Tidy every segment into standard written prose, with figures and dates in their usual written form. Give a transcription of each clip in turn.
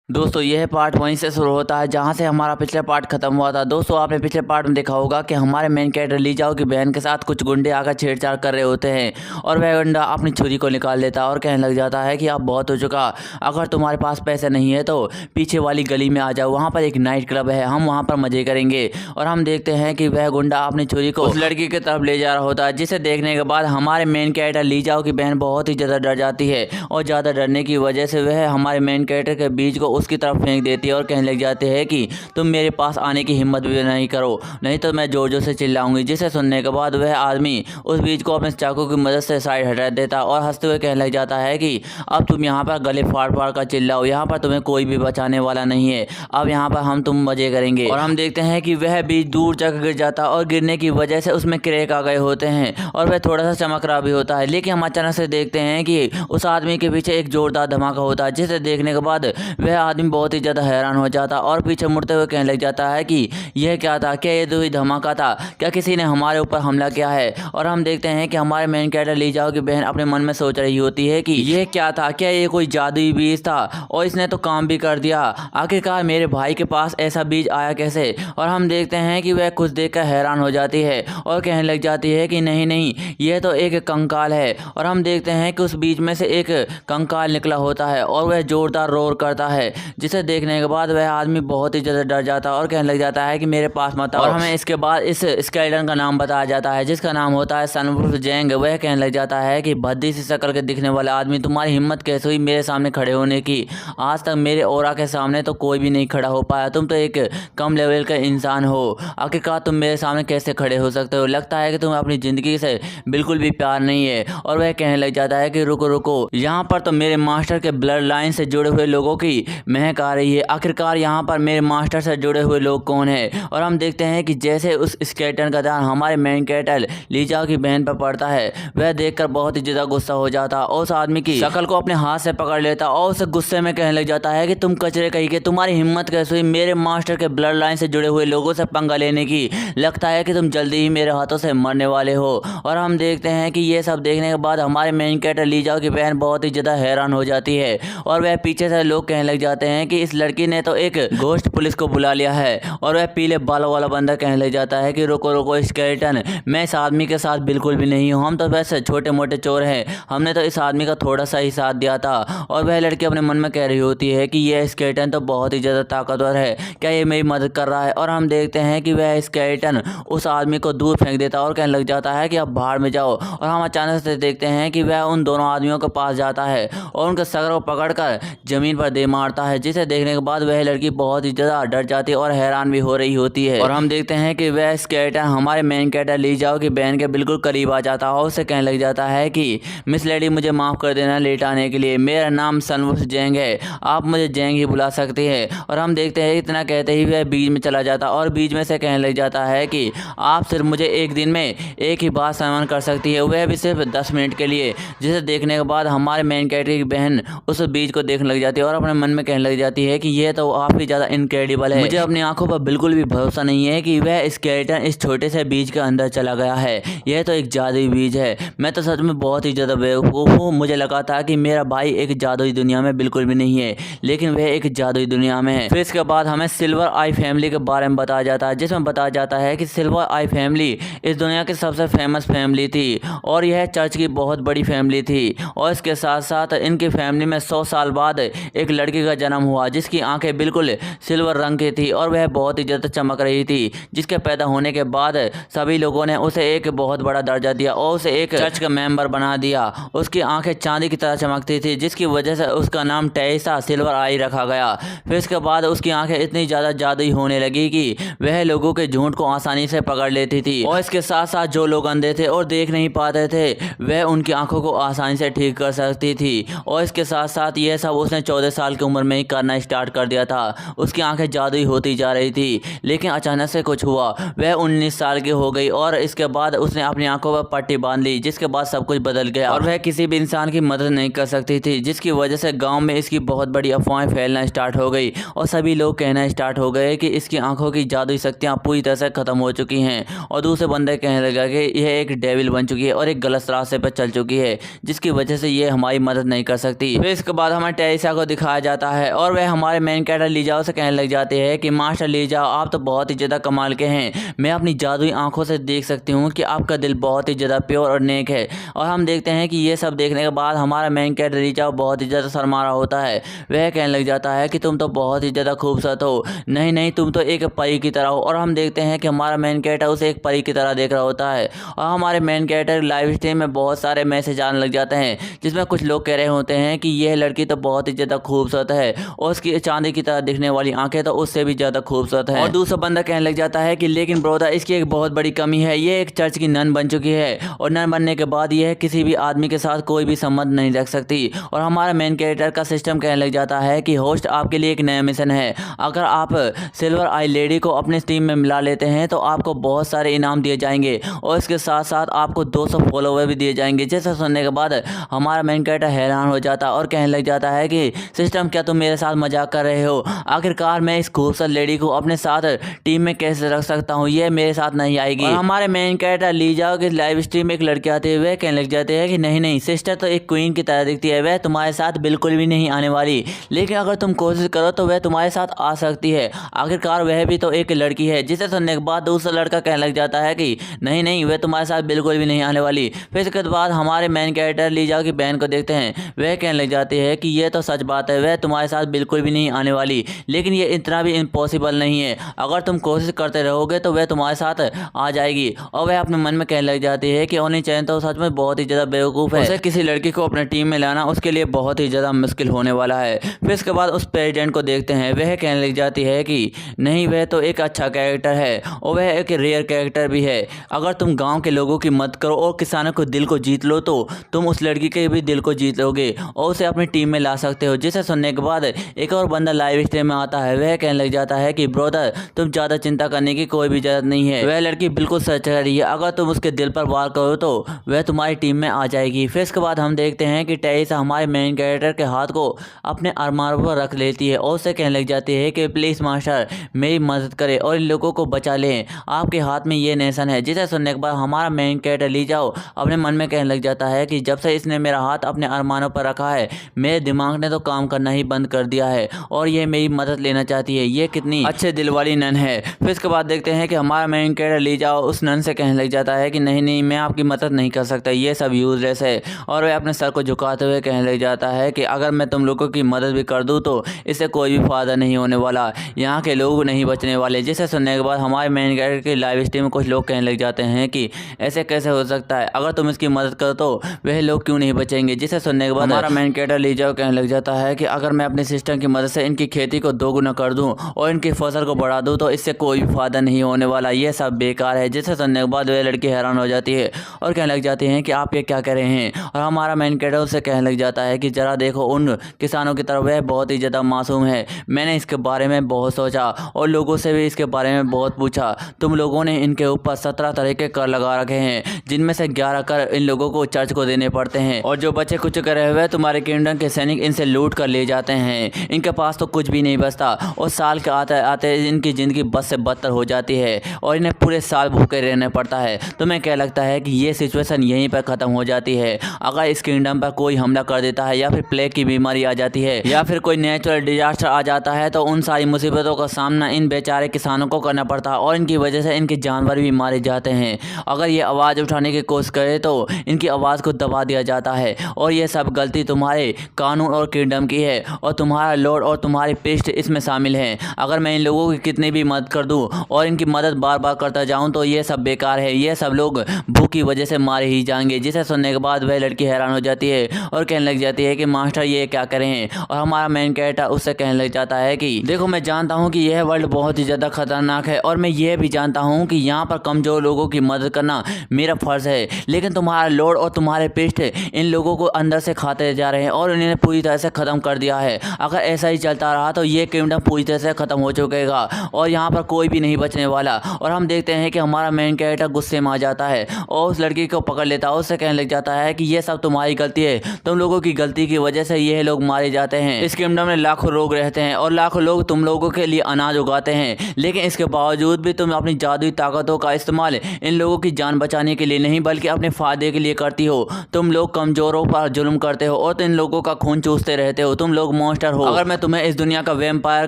दोस्तों यह पार्ट वहीं से शुरू होता है जहां से हमारा पिछले पार्ट खत्म हुआ था। दोस्तों आपने पिछले पार्ट में देखा होगा कि हमारे मेन कैरेक्टर ली जाओ की बहन के साथ कुछ गुंडे आकर छेड़छाड़ कर रहे होते हैं और वह गुंडा अपनी छुरी को निकाल लेता है और कहने लग जाता है कि अब बहुत हो चुका, अगर तुम्हारे पास पैसे नहीं है तो पीछे वाली गली में आ जाओ, वहाँ पर एक नाइट क्लब है, हम वहाँ पर मजे करेंगे। और हम देखते हैं कि वह गुंडा अपनी छुरी को उस लड़की की तरफ ले जा रहा होता है, जिसे देखने के बाद हमारे मेन कैरेक्टर ली जाओ की बहन बहुत ही ज़्यादा डर जाती है और ज़्यादा डरने की वजह से वह हमारे मेन कैरेक्टर के बीच को उसकी तरफ फेंक देती है और कहने लग जाते हैं कि तुम मेरे पास आने की हिम्मत भी नहीं करो, नहीं तो मैं जोर जोर से चिल्लाऊंगी। जिसे सुनने के बाद वह आदमी उस बीच को अपने चाकू की मदद से साइड हटा देता और हंसते हुए कहने लग जाता है कि अब तुम यहाँ पर गले फाड़ फाड़ कर चिल्लाओ, यहाँ पर तुम्हें कोई भी बचाने वाला नहीं है, अब यहाँ पर हम तुम मजे करेंगे। और हम देखते हैं कि वह बीच दूर जाकर गिर जाता और गिरने की वजह से उसमें क्रैक आ गए होते हैं और वह थोड़ा सा चमक रहा भी होता है। लेकिन हम अचानक से देखते हैं कि उस आदमी के पीछे एक जोरदार धमाका होता है, जिसे देखने के बाद वह आदमी बहुत ही ज़्यादा हैरान हो जाता और पीछे मुड़ते हुए कहने लग जाता है कि यह क्या था, क्या ये तो ही धमाका था, क्या किसी ने हमारे ऊपर हमला किया है। और हम देखते हैं कि हमारे मेन कैरेक्टर ली जाओ की बहन अपने मन में सोच रही होती है कि यह क्या था, क्या ये कोई जादुई बीज था और इसने तो काम भी कर दिया, आखिरकार मेरे भाई के पास ऐसा बीज आया कैसे। और हम देखते हैं कि वह कुछ देखकर हैरान हो जाती है और कहने लग जाती है कि नहीं नहीं, यह तो एक कंकाल है। और हम देखते हैं कि उस बीज में से एक कंकाल निकला होता है और वह जोरदार रोर करता है, जिसे देखने के बाद वह आदमी बहुत ही ज़्यादा डर जाता है और कहने लग जाता है कि मेरे पास मत आओ। और हमें इसके बाद इस स्केलेटन का नाम बताया जाता है, जिसका नाम होता है सनवुल्फ जेंग। वह कहने लग जाता है कि भद्दी सी शक्ल के दिखने वाले आदमी, तुम्हारी हिम्मत कैसे हुई मेरे सामने खड़े होने की, आज तक मेरे ऑरा के सामने तो कोई भी नहीं खड़ा हो पाया, तुम तो एक कम लेवल का इंसान हो, आखिरकार तुम मेरे सामने कैसे खड़े हो सकते हो, लगता है कि तुम्हें अपनी ज़िंदगी से बिल्कुल भी प्यार नहीं है। और वह कहने लग जाता है कि रुको रुको, यहाँ पर तो मेरे मास्टर के ब्लड लाइन से जुड़े हुए लोगों की महक आ रही है, आखिरकार यहाँ पर मेरे मास्टर से जुड़े हुए लोग कौन है। और हम देखते हैं कि जैसे उस स्केलेटन का ध्यान हमारे मेन कैरेक्टर लीजाओ की बहन पर पड़ता है, वह देखकर बहुत ही ज़्यादा गुस्सा हो जाता और उस आदमी की शक्ल को अपने हाथ से पकड़ लेता और उसे गुस्से में कहने लग जाता है कि तुम कचरे कहीं के, तुम्हारी हिम्मत कैसे हुई मेरे मास्टर के ब्लड लाइन से जुड़े हुए लोगों से पंगा लेने की, लगता है कि तुम जल्दी ही मेरे हाथों से मरने वाले हो। और हम देखते हैं कि ये सब देखने के बाद हमारे मेन कैरेक्टर लीजाओ की बहन बहुत ही ज़्यादा हैरान हो जाती है और वह पीछे से लोग कहने लग जाते हैं कि इस लड़की ने तो एक घोस्ट पुलिस को बुला लिया है। और वह पीले बालों वाला बंदा कहने लग जाता है कि रुको रुको स्केलेटन, मैं इस आदमी के साथ बिल्कुल भी नहीं हूँ, हम तो वैसे छोटे मोटे चोर हैं, हमने तो इस आदमी का थोड़ा सा ही साथ दिया था। और वह लड़की अपने मन में कह रही होती है कि यह स्केलेटन तो बहुत ही ज़्यादा ताकतवर है, क्या ये मेरी मदद कर रहा है। और हम देखते हैं कि वह स्केलेटन उस आदमी को दूर फेंक देता और कहने लग जाता है कि अब बाहर में जाओ। और हम अचानक से देखते हैं कि वह उन दोनों आदमियों के पास जाता है और उनके सर को पकड़कर जमीन पर दे मारता है, जिसे देखने के बाद वह लड़की बहुत ही ज़्यादा डर जाती है और हैरान भी हो रही होती है। और हम देखते हैं कि वह स्केलेटन हमारे मेन कैरेक्टर ली जाओ की बहन के बिल्कुल करीब आ जाता है और उसे कहने लग जाता है कि मिस लेडी मुझे माफ़ कर देना लेट आने के लिए, मेरा नाम सनवुल्फ जेंग है, आप मुझे जेंग ही बुला सकते हैं। और हम देखते हैं इतना कहते ही वह बीच में चला जाता और बीच में से कहने लग जाता है कि आप सिर्फ मुझे एक दिन में एक ही बात सम्मान कर सकती है, वह भी सिर्फ 10 मिनट के लिए। जिसे देखने के बाद हमारे मेन कैरेक्टर की बहन उस बीज को देखने लग जाती है और अपने मन में कहने लग जाती है कि यह तो काफ़ी ज़्यादा इनक्रेडिबल है, मुझे अपनी आंखों पर बिल्कुल भी भरोसा नहीं है कि वह स्केलेटन इस छोटे से बीज के अंदर चला गया है, यह तो एक जादुई बीज है, मैं तो सच में बहुत ही ज़्यादा बेवकूफ़ हूँ, मुझे लगा था कि मेरा भाई एक जादुई दुनिया में बिल्कुल भी नहीं है, लेकिन वह एक जादुई दुनिया में है। फिर इसके बाद हमें सिल्वर आई फैमिली के बारे में बताया जाता है, जिसमें बताया जाता है कि सिल्वर आई फैमिली इस दुनिया की सबसे फेमस फैमिली थी और यह चर्च की बहुत बड़ी फैमिली थी। और इसके साथ साथ इनकी फैमिली में 100 साल बाद एक लड़की का जन्म हुआ, जिसकी आंखें बिल्कुल सिल्वर रंग की थी और वह बहुत ही ज़्यादा चमक रही थी, जिसके पैदा होने के बाद सभी लोगों ने उसे एक बहुत बड़ा दर्जा दिया और उसे एक चर्च का मेंबर बना दिया। उसकी आंखें चांदी की तरह चमकती थी, जिसकी वजह से उसका नाम टेरेसा सिल्वर आई रखा गया। फिर इसके बाद उसकी आंखें इतनी ज़्यादा जादुई होने लगी कि वह लोगों के झूठ को आसानी से पकड़ लेती थी और इसके साथ साथ जो लोग अंधे थे और देख नहीं पाते थे वह उनकी आंखों को आसानी से ठीक कर सकती थी। और इसके साथ साथ यह सब उसने 14 साल की उम्र में ही करना स्टार्ट कर दिया था। उसकी आंखें जादुई होती जा रही थी, लेकिन अचानक से कुछ हुआ, वह 19 साल की हो गई और इसके बाद उसने अपनी आंखों पर पट्टी बांध ली, जिसके बाद सब कुछ बदल गया और वह किसी भी इंसान की मदद नहीं कर सकती थी, जिसकी वजह से गांव में इसकी बहुत बड़ी अफवाहें फैलना स्टार्ट हो गई और सभी लोग कहना स्टार्ट हो गए कि इसकी आंखों की जादुई शक्तियां पूरी तरह से खत्म हो चुकी हैं। और दूसरे बंदे कहने लगा कि यह एक डेविल बन चुकी है और एक गलत रास्ते पर चल चुकी है, जिसकी वजह से ये हमारी मदद नहीं कर सकती। फिर इसके बाद हमें टेरेसा को दिखाया जाता है और वह हमारे मेन कैरेक्टर ली जाओ से कहने लग जाते हैं कि मास्टर ली जाओ, आप तो बहुत ही ज़्यादा कमाल के हैं। मैं अपनी जादुई आंखों से देख सकती हूँ कि आपका दिल बहुत ही ज़्यादा प्योर और नेक है। और हम देखते हैं कि ये सब देखने के बाद हमारा मेन कैरेक्टर ली जाओ बहुत ही ज़्यादा शर्मा रहा होता है। वह कहने लग जाता है कि तुम तो बहुत ही ज़्यादा खूबसूरत हो, नहीं नहीं तुम तो एक परी की तरह हो। और हम देखते हैं कि हमारा मेन कैरेक्टर उसे एक परी की तरह देख रहा होता है। और हमारे मेन कैरेक्टर लाइव स्ट्रीम में बहुत सारे मैसेज आने लग जाते हैं, जिसमें कुछ लोग कह रहे होते हैं कि यह लड़की तो बहुत ही ज़्यादा खूबसूरत है और उसकी चांदी की तरह दिखने वाली आंखें तो उससे भी ज़्यादा खूबसूरत है। और दूसरा बंदा कहने लग जाता है कि लेकिन ब्रोदा इसकी एक बहुत बड़ी कमी है, ये एक चर्च की नन बन चुकी है और नन बनने के बाद यह किसी भी आदमी के साथ कोई भी संबंध नहीं रख सकती। और हमारा मेन कैरेक्टर का सिस्टम कहने लग जाता है कि होस्ट आपके लिए एक नया मिशन है, अगर आप सिल्वर आई लेडी को अपने टीम में मिला लेते हैं तो आपको बहुत सारे इनाम दिए जाएंगे और इसके साथ साथ आपको 200 फॉलोवर भी दिए जाएंगे। जैसे सुनने के बाद हमारा मेन कैरेक्टर हैरान हो जाता और कहने लग जाता है कि सिस्टम क्या तुम मेरे साथ मजाक कर रहे हो, आखिरकार मैं इस खूबसूरत लेडी को अपने साथ टीम में कैसे रख सकता हूँ, ये मेरे साथ नहीं आएगी। और हमारे मेन कैरेक्टर ली जाओ कि लाइव स्ट्रीम में एक लड़की आते हुए कहने लग जाते हैं कि नहीं नहीं सिस्टर तो एक क्वीन की तरह दिखती है, वह तुम्हारे साथ बिल्कुल भी नहीं आने वाली, लेकिन अगर तुम कोशिश करो तो वह तुम्हारे साथ आ सकती है, आखिरकार वह भी तो एक लड़की है। जिसे सुनने के बाद दूसरा लड़का कहने लग जाता है कि नहीं नहीं वह तुम्हारे साथ बिल्कुल भी नहीं आने वाली। फिर इसके बाद हमारे मेन कैरेक्टर ली जाओ की बहन को देखते हैं, वह कहने लग जाती है कि यह तो सच बात है, वह तुम्हारे साथ बिल्कुल भी नहीं आने वाली, लेकिन ये इतना भी इम्पॉसिबल नहीं है, अगर तुम कोशिश करते रहोगे तो वह तुम्हारे साथ आ जाएगी। और वह अपने मन में कहने लग जाती है कि ओनी चैन तो सच में बहुत ही ज़्यादा बेवकूफ़ है, उसे किसी लड़की को अपने टीम में लाना उसके लिए बहुत ही ज़्यादा मुश्किल होने वाला है। फिर इसके बाद उस प्रेसिडेंट को देखते हैं, वह कहने लग जाती है कि नहीं वह तो एक अच्छा कैरेक्टर है और वह एक रेयर कैरेक्टर भी है, अगर तुम गाँव के लोगों की मदद करो और किसानों को दिल को जीत लो तो तुम उस लड़की के भी दिल को जीत लोगे और उसे अपनी टीम में ला सकते हो। जिसे सुनने के बाद एक और बंदा लाइव स्ट्रीम में आता है, वह कहने लग जाता है कि ब्रदर तुम ज़्यादा चिंता करने की कोई भी जरूरत नहीं है, वह लड़की बिल्कुल सच कह रही है, अगर तुम उसके दिल पर वार करो तो वह तुम्हारी टीम में आ जाएगी। फिर इसके बाद हम देखते हैं कि टेरिसा हमारे मेन कैरेक्टर के हाथ को अपने अरमान पर रख लेती है और उसे कहने लग जाती है कि प्लीज़ मास्टर मेरी मदद करें और इन लोगों को बचा लें, आपके हाथ में ये नेशन है। जिसे सुनने के बाद हमारा मेन कैरेक्टर ली जाओ अपने मन में कहने लग जाता है कि जब से इसने मेरा हाथ अपने अरमानों पर रखा है मेरे दिमाग ने तो काम करना ही बंद कर दिया है और ये मेरी मदद लेना चाहती है, ये कितनी अच्छे दिल वाली नन है। फिर इसके बाद देखते हैं कि हमारा मेन कैरेक्टर ली जाओ उस नन से कहने लग जाता है कि नहीं नहीं मैं आपकी मदद नहीं कर सकता, ये सब यूजलेस है। और वह अपने सर को झुकाते हुए कहने लग जाता है कि अगर मैं तुम लोगों की मदद भी कर दूँ तो इससे कोई भी फायदा नहीं होने वाला, यहाँ के लोग नहीं बचने वाले। जिसे सुनने के बाद हमारे मेन कैरेक्टर की लाइव स्ट्रीम में कुछ लोग कहने लग जाते हैं कि ऐसे कैसे हो सकता है, अगर तुम इसकी मदद करो तो वह लोग क्यों नहीं बचेंगे। जिसे सुनने के बाद हमारा मेन कैरेक्टर ली जाओ कहने लग जाता है कि अगर मैं अपने सिस्टम की मदद से इनकी खेती को दोगुना कर दूं और इनकी फसल को बढ़ा दूं तो इससे कोई भी फायदा नहीं होने वाला, ये सब बेकार है। जिसे सुनने के बाद वह लड़की हैरान हो जाती है और कहने लग जाती हैं कि आप ये क्या कह रहे हैं। और हमारा मेन कैरेक्टर उससे कहने लग जाता है कि ज़रा देखो उन किसानों की तरफ, वह बहुत ही ज़्यादा मासूम है, मैंने इसके बारे में बहुत सोचा और लोगों से भी इसके बारे में बहुत पूछा, तुम लोगों ने इनके ऊपर 17 तरह के कर लगा रखे हैं, जिनमें से 11 कर इन लोगों को चर्च को देने पड़ते हैं और जो बच्चे कुछ करे हुए तुम्हारे किंगडम के सैनिक इनसे लूट कर ले जाते हैं, इनके पास तो कुछ भी नहीं बचता और साल के आते आते इनकी ज़िंदगी बद से बदतर हो जाती है और इन्हें पूरे साल भूखे रहने पड़ता है। तुम्हें क्या लगता है कि ये सिचुएशन यहीं पर ख़त्म हो जाती है अगर इस किंगडम पर कोई हमला कर देता है या फिर प्लेग की बीमारी आ जाती है या फिर कोई नेचुरल डिजास्टर आ जाता है तो उन सारी मुसीबतों का सामना इन बेचारे किसानों को करना पड़ता है और इनकी वजह से इनके जानवर भी मारे जाते हैं। अगर ये आवाज़ उठाने की कोशिश करे तो इनकी आवाज़ को दबा दिया जाता है और ये सब गलती तुम्हारे कानून और किंगडम की है और तुम्हारा लॉर्ड और तुम्हारी प्रीस्ट इसमें शामिल हैं। अगर मैं इन लोगों की कितनी भी मदद कर दूं और इनकी मदद बार बार करता जाऊं तो ये सब बेकार है, ये सब लोग भूख की वजह से मारे ही जाएंगे। जिसे सुनने के बाद वह लड़की हैरान हो जाती है और कहने लग जाती है कि मास्टर ये क्या करें हैं। और हमारा मेन कैरेक्टर उससे कहने लग जाता है कि देखो मैं जानता हूँ कि यह वर्ल्ड बहुत ही ज़्यादा खतरनाक है और मैं ये भी जानता हूँ कि यहाँ पर कमज़ोर लोगों की मदद करना मेरा फ़र्ज़ है, लेकिन तुम्हारा लॉर्ड और तुम्हारे प्रीस्ट इन लोगों को अंदर से खाते जा रहे हैं और इन्हें पूरी तरह से ख़त्म कर दिया है। अगर ऐसा ही चलता रहा तो ये किंगडम पूरी तरह से ख़त्म हो चुकेगा और यहाँ पर कोई भी नहीं बचने वाला। और हम देखते हैं कि हमारा मेन कैरेक्टर गुस्से में आ जाता है और उस लड़की को पकड़ लेता है, उससे कहने लग जाता है कि ये सब तुम्हारी गलती है, तुम लोगों की गलती की वजह से ये लोग मारे जाते हैं। इस किंगडम में लाखों लोग रहते हैं और लाखों लोग तुम लोगों के लिए अनाज उगाते हैं, लेकिन इसके बावजूद भी तुम अपनी जादुई ताकतों का इस्तेमाल इन लोगों की जान बचाने के लिए नहीं बल्कि अपने फ़ायदे के लिए करती हो। तुम लोग कमज़ोरों पर जुल्म करते हो और इन लोगों का खून चूसते रहते हो, तुम लोग मॉन्स्टर हो। अगर मैं तुम्हें इस दुनिया का वैम्पायर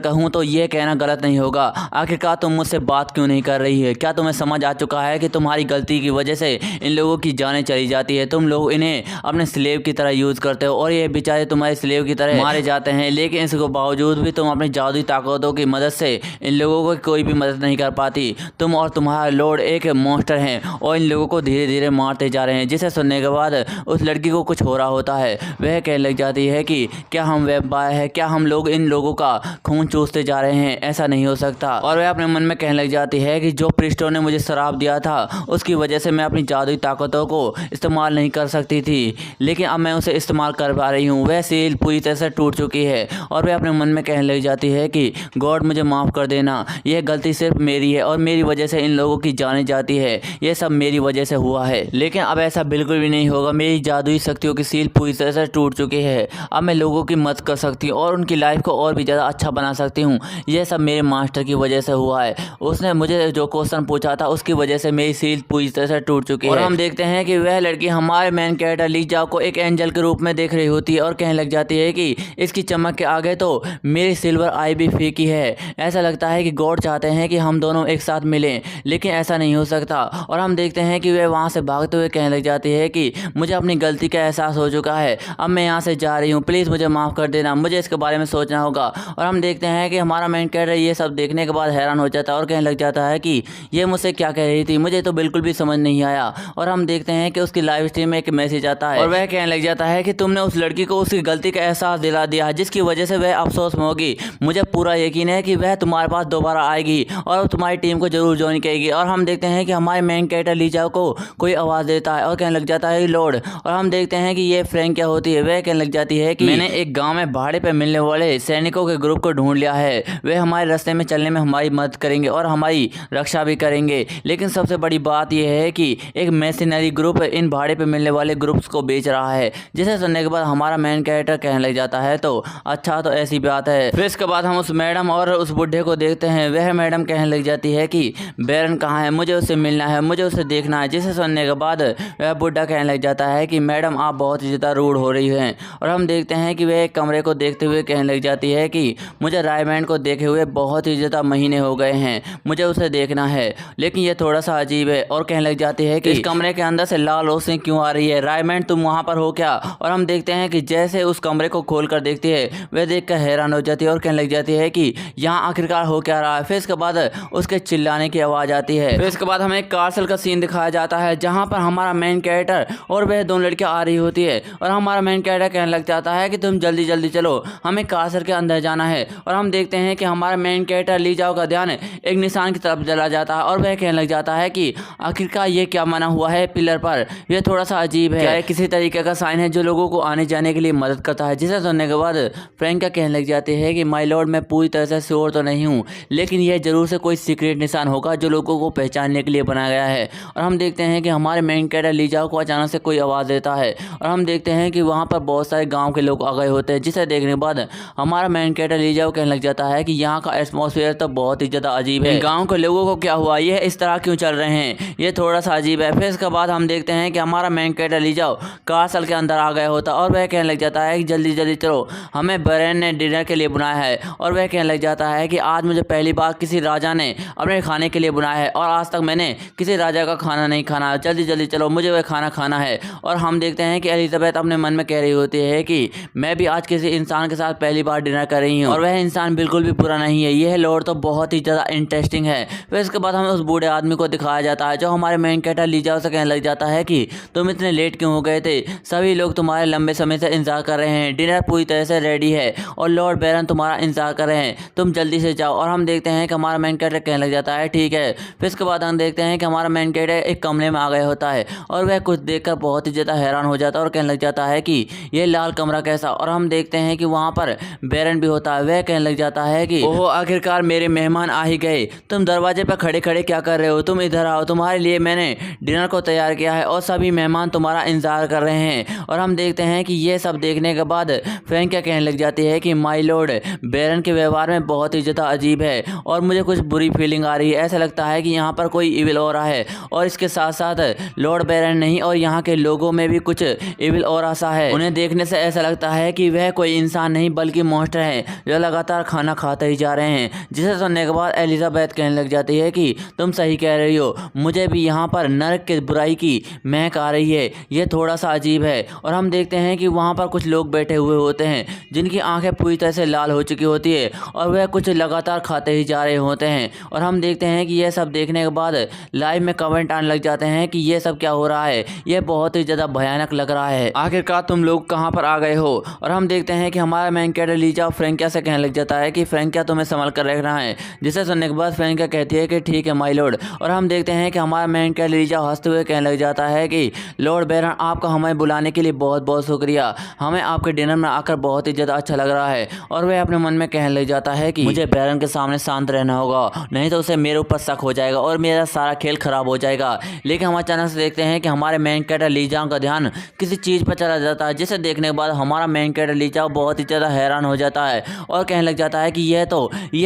कहूँ तो ये कहना गलत नहीं होगा। आखिरकार तुम मुझसे बात क्यों नहीं कर रही है? क्या तुम्हें समझ आ चुका है कि तुम्हारी गलती की वजह से इन लोगों की जानें चली जाती है? तुम लोग इन्हें अपने स्लेव की तरह यूज करते हो और ये बेचारे तुम्हारे स्लेव की तरह मारे जाते हैं, लेकिन इसके बावजूद भी तुम अपनी जादुई ताकतों की मदद से इन लोगों को कोई भी मदद नहीं कर पाती। तुम और तुम्हारा लॉर्ड एक मॉन्स्टर हैं और इन लोगों को धीरे धीरे मारते जा रहे हैं। जिसे सुनने के बाद उस लड़की को कुछ हो रहा होता है। वह कहने लग जाती है कि क्या हम वैम्पायर हैं? क्या हम लोग इन लोगों का खून चूसते जा रहे हैं? ऐसा नहीं हो सकता। और वह अपने मन में कहने लग जाती है कि जो प्रिस्टों ने मुझे श्राप दिया था उसकी वजह से मैं अपनी जादुई ताकतों को इस्तेमाल नहीं कर सकती थी, लेकिन अब मैं उसे इस्तेमाल कर पा रही हूँ। वह सील पूरी तरह से टूट चुकी है और वह अपने मन में कहने लग जाती है कि गॉड मुझे माफ़ कर देना, यह गलती सिर्फ मेरी है और मेरी वजह से इन लोगों की जाने जाती है। यह सब मेरी वजह से हुआ है, लेकिन अब ऐसा बिल्कुल भी नहीं होगा। मेरी जादुई शक्तियों की सील पूरी तरह से टूट चुकी है। अब मैं लोगों की मदद कर सकती हूँ और उनकी लाइफ को और भी ज़्यादा अच्छा बना सकती हूँ। यह सब मेरे मास्टर की वजह से हुआ है। उसने मुझे जो क्वेश्चन पूछा था उसकी वजह से मेरी सील पूरी तरह से टूट चुकी है। और हम देखते हैं कि वह लड़की हमारे मेन कैरेक्टर ली जाओ को एक एंजल के रूप में देख रही होती है और कहने लग जाती है कि इसकी चमक के आगे तो मेरी सिल्वर आई भी फीकी है। ऐसा लगता है कि गॉड चाहते हैं कि हम दोनों एक साथ मिलें, लेकिन ऐसा नहीं हो सकता। और हम देखते हैं कि वह वहाँ से भागते हुए कहने लग जाती है कि मुझे अपनी गलती का एहसास हो चुका है, अब मैं यहाँ से जा रही हूँ, प्लीज़ मुझे माफ़ कर देना, मुझे इसके बारे में सोचना होगा। और हम देखते हैं कि हमारा मेन कैरेक्टर ये सब देखने के बाद हैरान हो जाता है और कहने लग जाता है कि ये मुझसे क्या कह रही थी, मुझे तो बिल्कुल भी समझ नहीं आया। और हम देखते हैं कि उसकी लाइव स्ट्रीम में एक मैसेज आता है और वह कहने लग जाता है कि तुमने उस लड़की को उसकी गलती का एहसास दिला दिया, जिसकी वजह से वह अफसोस में होगी। मुझे पूरा यकीन है कि वह तुम्हारे पास दोबारा आएगी और तुम्हारी टीम को जरूर ज्वाइन करेगी। और हम देखते हैं कि हमारे मेन कैरेक्टर लीजा को कोई आवाज़ देता है और कहने लग जाता है लॉर्ड। और हम देखते हैं कि ये फ्रैंक क्या होती है। वह कहने लग जाती है कि मैंने एक गाँव में भाड़े पर मिलने वाले सैनिकों के ग्रुप को ढूंढ लिया है। वे हमारे रास्ते में चलने में हमारी मदद करेंगे और हमारी रक्षा भी करेंगे, लेकिन सबसे बड़ी बात यह है कि एक मैर्सिनरी ग्रुप इन भाड़े पे मिलने वाले ग्रुप्स को बेच रहा है। जिसे सुनने के बाद हमारा मेन कैरेक्टर कहने लग जाता है तो अच्छा, तो ऐसी बात है। फिर इसके बाद हम उस मैडम और उस बुढ़े को देखते हैं। वह मैडम कहने लग जाती है कि बैरन कहाँ है, मुझे उससे मिलना है, मुझे उससे देखना है। जिसे सुनने के बाद वह बुढ़ा कहने लग जाता है कि मैडम आप बहुत ही ज़्यादा रूड हो रही हैं। और हम देखते हैं कि वह एक कमरे को देखते हुए कहने लग जाती है कि मुझे रायमैंड को देखे हुए बहुत ही ज़्यादा महीने हो गए हैं, मुझे उसे देखना है, लेकिन ये थोड़ा सा अजीब है। और कहने लग जाती है कि इस कमरे के अंदर से लाल रोशनी क्यों आ रही है, रायमैंड तुम वहाँ पर हो क्या? और हम देखते हैं कि जैसे उस कमरे को खोल कर देखती है वह देख कर हैरान हो जाती है और कहने लग जाती है कि यहाँ आखिरकार हो क्या रहा है। फिर इसके बाद उसके चिल्लाने की आवाज़ आती है। फिर इसके बाद हमें एक कार्सल का सीन दिखाया जाता है जहाँ पर हमारा मेन कैरेक्टर और वह दोनों लड़कियाँ आ रही होती है और हमारा मेन कैरेक्टर कहने लग जाता है कि तुम जल्दी जल्दी चलो, हमें कार्सल के अंदर जाना है। और हम देखते हैं कि हमारा मेन कैरेक्टर ली जाओ का ध्यान एक निशान की तरफ चला जाता है और वह कहने लग जाता है कि आखिरकार ये क्या बना हुआ है पिलर पर, यह थोड़ा सा अजीब है, क्या ये किसी तरीके का साइन है जो लोगों को आने जाने के लिए मदद करता है? जिसे सुनने के बाद फ्रैंका कहने लग जाती है कि माय लॉर्ड मैं पूरी तरह से श्योर तो नहीं हूँ, लेकिन यह जरूर से कोई सीक्रेट निशान होगा जो लोगों को पहचानने के लिए बनाया गया है। और हम देखते हैं कि हमारे मेन कैरेक्टर लीजाओ को अचानक से कोई आवाज़ देता है और हम देखते हैं कि वहाँ पर बहुत सारे गाँव के लोग आ गए होते हैं। जिसे देखने के बाद हमारा मेन कैरेक्टर लीजाओ कहने लग जाता है कि यहाँ का एटमॉस्फेयर तो बहुत ही ज़्यादा अजीब है, गाँव के लोगों को क्या हुआ, यह इस तरह क्यों चल रहे हैं, ये थोड़ा सा अजीब है। फिर इसके बाद हम देखते हैं कि हमारा मेन कैरेक्टर लीजाओ कार्सल के अंदर आ गया होता और वह कहने लग जाता है कि जल्दी जल्दी चलो, हमें बैरन ने डिनर के लिए बुलाया है। और वह कहने लग जाता है कि आज मुझे पहली बार किसी राजा ने अपने खाने के लिए बुलाया है और आज तक मैंने किसी राजा का खाना नहीं खाना, जल्दी जल्दी चलो, मुझे वह खाना खाना है। और हम देखते हैं कि एलिजाबेथ अपने मन में कह रही होती है कि मैं भी आज किसी इंसान के साथ पहली बार डिनर कर रही हूँ और वह इंसान बिल्कुल भी बुरा नहीं है, यह लॉर्ड तो बहुत ही ज़्यादा इंटरेस्टिंग है। फिर इसके बाद हमें उस बूढ़े आदमी को दिखाया जाता है जो हमारे मेन कैरेक्टर लीजाओ से कहने लग जाता है कि तुम इतने लेट क्यों हो गए थे, सभी लोग तुम्हारे लंबे समय से इंतजार कर रहे हैं, डिनर पूरी तरह से रेडी है और लॉर्ड बैरन तुम्हारा इंतजार कर रहे हैं, तुम जल्दी से जाओ। और हम देखते हैं कि हमारा मेन कैरेक्टर कहने लग जाता है ठीक है। फिर इसके बाद हम देखते हैं कि हमारा मेन कैरेक्टर एक कमरे में आ गया होता है और वह कुछ देखकर बहुत ही ज़्यादा हैरान हो जाता है और कहने लग जाता है कि यह लाल कमरा कैसा। और हम देखते हैं कि वहाँ पर बैरन भी होता है, वह कहने लग जाता है कि ओह आखिरकार मेरे मेहमान आ ही गए, तुम दरवाजे पर खड़े खड़े क्या कर रहे हो, तुम इधर आओ, तुम्हारे लिए मैंने डिनर को तैयार किया है और सभी मेहमान तुम्हारा इंतजार कर रहे हैं। और हम देखते हैं कि ये सब देखने के बाद फ्रैंक क्या कहने लग जाती है कि माय लॉर्ड बैरन के व्यवहार में बहुत ही ज़्यादा अजीब है और मुझे कुछ बुरी फीलिंग आ रही है, ऐसा लगता है कि यहाँ पर कोई इविल हो रहा है और इसके साथ साथ लॉर्ड बैरन नहीं और यहाँ के लोगों में भी कुछ इविल और सा है, उन्हें देखने से ऐसा लगता है कि वह कोई इंसान नहीं बल्कि मॉन्स्टर हैं जो लगातार खाना खाते ही जा रहे हैं। जिसे सुनने के बाद एलिजाबेथ कहने लग जाती है कि तुम सही कह रही हो, मुझे भी यहाँ पर नरक की बुराई की महक आ रही है, ये थोड़ा सा अजीब है। और हम देखते हैं कि वहाँ पर कुछ लोग बैठे हुए होते हैं जिनकी आंखें पूरी तरह से लाल हो चुकी होती है और वह कुछ लगातार खाते ही जा रहे होते हैं। और हम देखते हैं कि यह सब देखने के बाद लाइव में कमेंट आने लग जाते हैं कि ये सब क्या हो रहा है, यह बहुत ही ज़्यादा भयानक लग रहा है, आखिरकार तुम लोग कहाँ पर आ गए हो। और हम देखते हैं कि हमारा मेन कैरेक्टर लीजा फ्रैंकिया से कहने लग जाता है कि फ्रैंकिया तुम्हें संभल कर रखना है। जिसे सुनने के बाद फ्रैंकिया कहती है कि ठीक है माय लॉर्ड। और हम देखते हैं कि हमारा मेन कैरेक्टर लीजा हंसते हुए कहने लग जाता है कि लॉर्ड बैरन, आपका हमें बुलाने के लिए बहुत बहुत शुक्रिया, हमें आपके डिनर में आकर बहुत ही ज़्यादा अच्छा लग रहा है। और वह अपने मन में कहने लग जाता है कि मुझे बैरन के सामने शांत रहना होगा, नहीं तो उसे मेरे ऊपर शक हो जाएगा और मेरा सारा खेल खराब हो जाएगा। लेकिन हम अचानक से देखते हैं कि हमारे मेन कैरेक्टर लीजा का ध्यान किसी चीज़ पर चला जाता है, जिसे देखने के बाद हमारा मेन कैरेक्टर लीजा बहुत ही ज़्यादा हैरान हो जाता है और कहने लग जाता है कि यह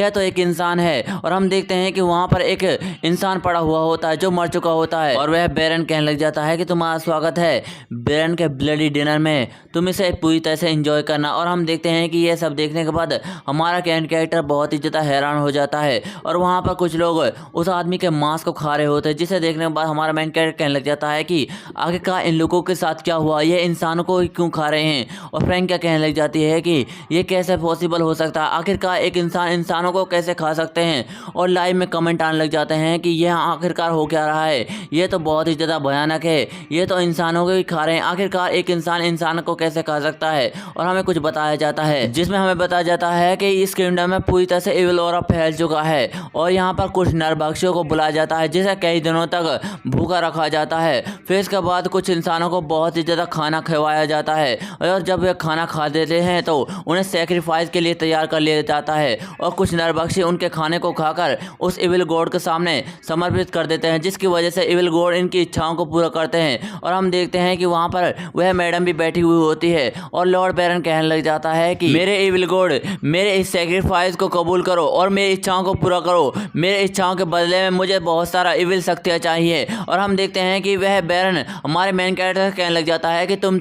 तो एक इंसान है। और हम देखते हैं कि वहाँ पर एक इंसान पड़ा हुआ होता है जो मर चुका होता है और वह बैरन कहने लग जाता है कि तुम्हारा स्वागत है बैरन के ब्लडी डिनर में, तुम इसे पूरी तरह से एंजॉय करना। और हम देखते हैं कि यह सब देखने के बाद हमारा कैरेक्टर बहुत ही ज़्यादा हैरान हो जाता है और वहाँ पर कुछ लोग उस आदमी के मांस को खा रहे होते हैं, जिसे देखने के बाद हमारा मेन कैरेक्टर कहने लग जाता है कि आखिरकार इन लोगों के साथ क्या हुआ, ये इंसानों को क्यों खा रहे हैं। और फ्रैंक क्या कहने लग जाती है कि ये कैसे पॉसिबल हो सकता है, आखिरकार एक इंसान इंसानों को कैसे खा सकते हैं। और लाइव में कमेंट आने लग जाते हैं कि यह आखिरकार हो क्या रहा है, ये तो बहुत ही ज़्यादा भयानक है, ये तो इंसानों को ही खा रहे हैं, आखिरकार एक इंसान इंसान को कैसे खा सकता है। और हमें कुछ बताया जाता है जिसमें हमें बताया जाता है कि इस किंगडम में पूरी तरह से इविल ऑरा फैल चुका है और यहाँ पर कुछ नरभक्षियों को बुलाया जाता है जिसे कई दिनों तक भूखा रखा जाता है। फिर इसके बाद कुछ इंसानों को बहुत ही ज़्यादा खाना खिलाया जाता है और जब वे खाना खा देते हैं तो उन्हें सेक्रीफाइस के लिए तैयार कर लिया जाता है और कुछ नरभक्षी उनके खाने को खाकर उस इविल गॉड के सामने समर्पित कर देते हैं, जिसकी वजह से इविल गॉड इनकी इच्छाओं को पूरा करते हैं। और हम देखते हैं कि वहाँ पर वह मैडम भी बैठी हुई होती है और लॉर्ड बैरन कहने लग जाता है कि मेरे इविल गॉड, मेरे इस सेक्रीफाइस को कबूल करो और मेरी इच्छाओं को पूरा करो, मेरे इच्छाओं के बदले में मुझे बहुत सारा इविल शक्तियाँ चाहिए। और हम देखते हैं कि वह बैरन हमारे मेन कैरेक्टर कहने लग जाता है कि तुम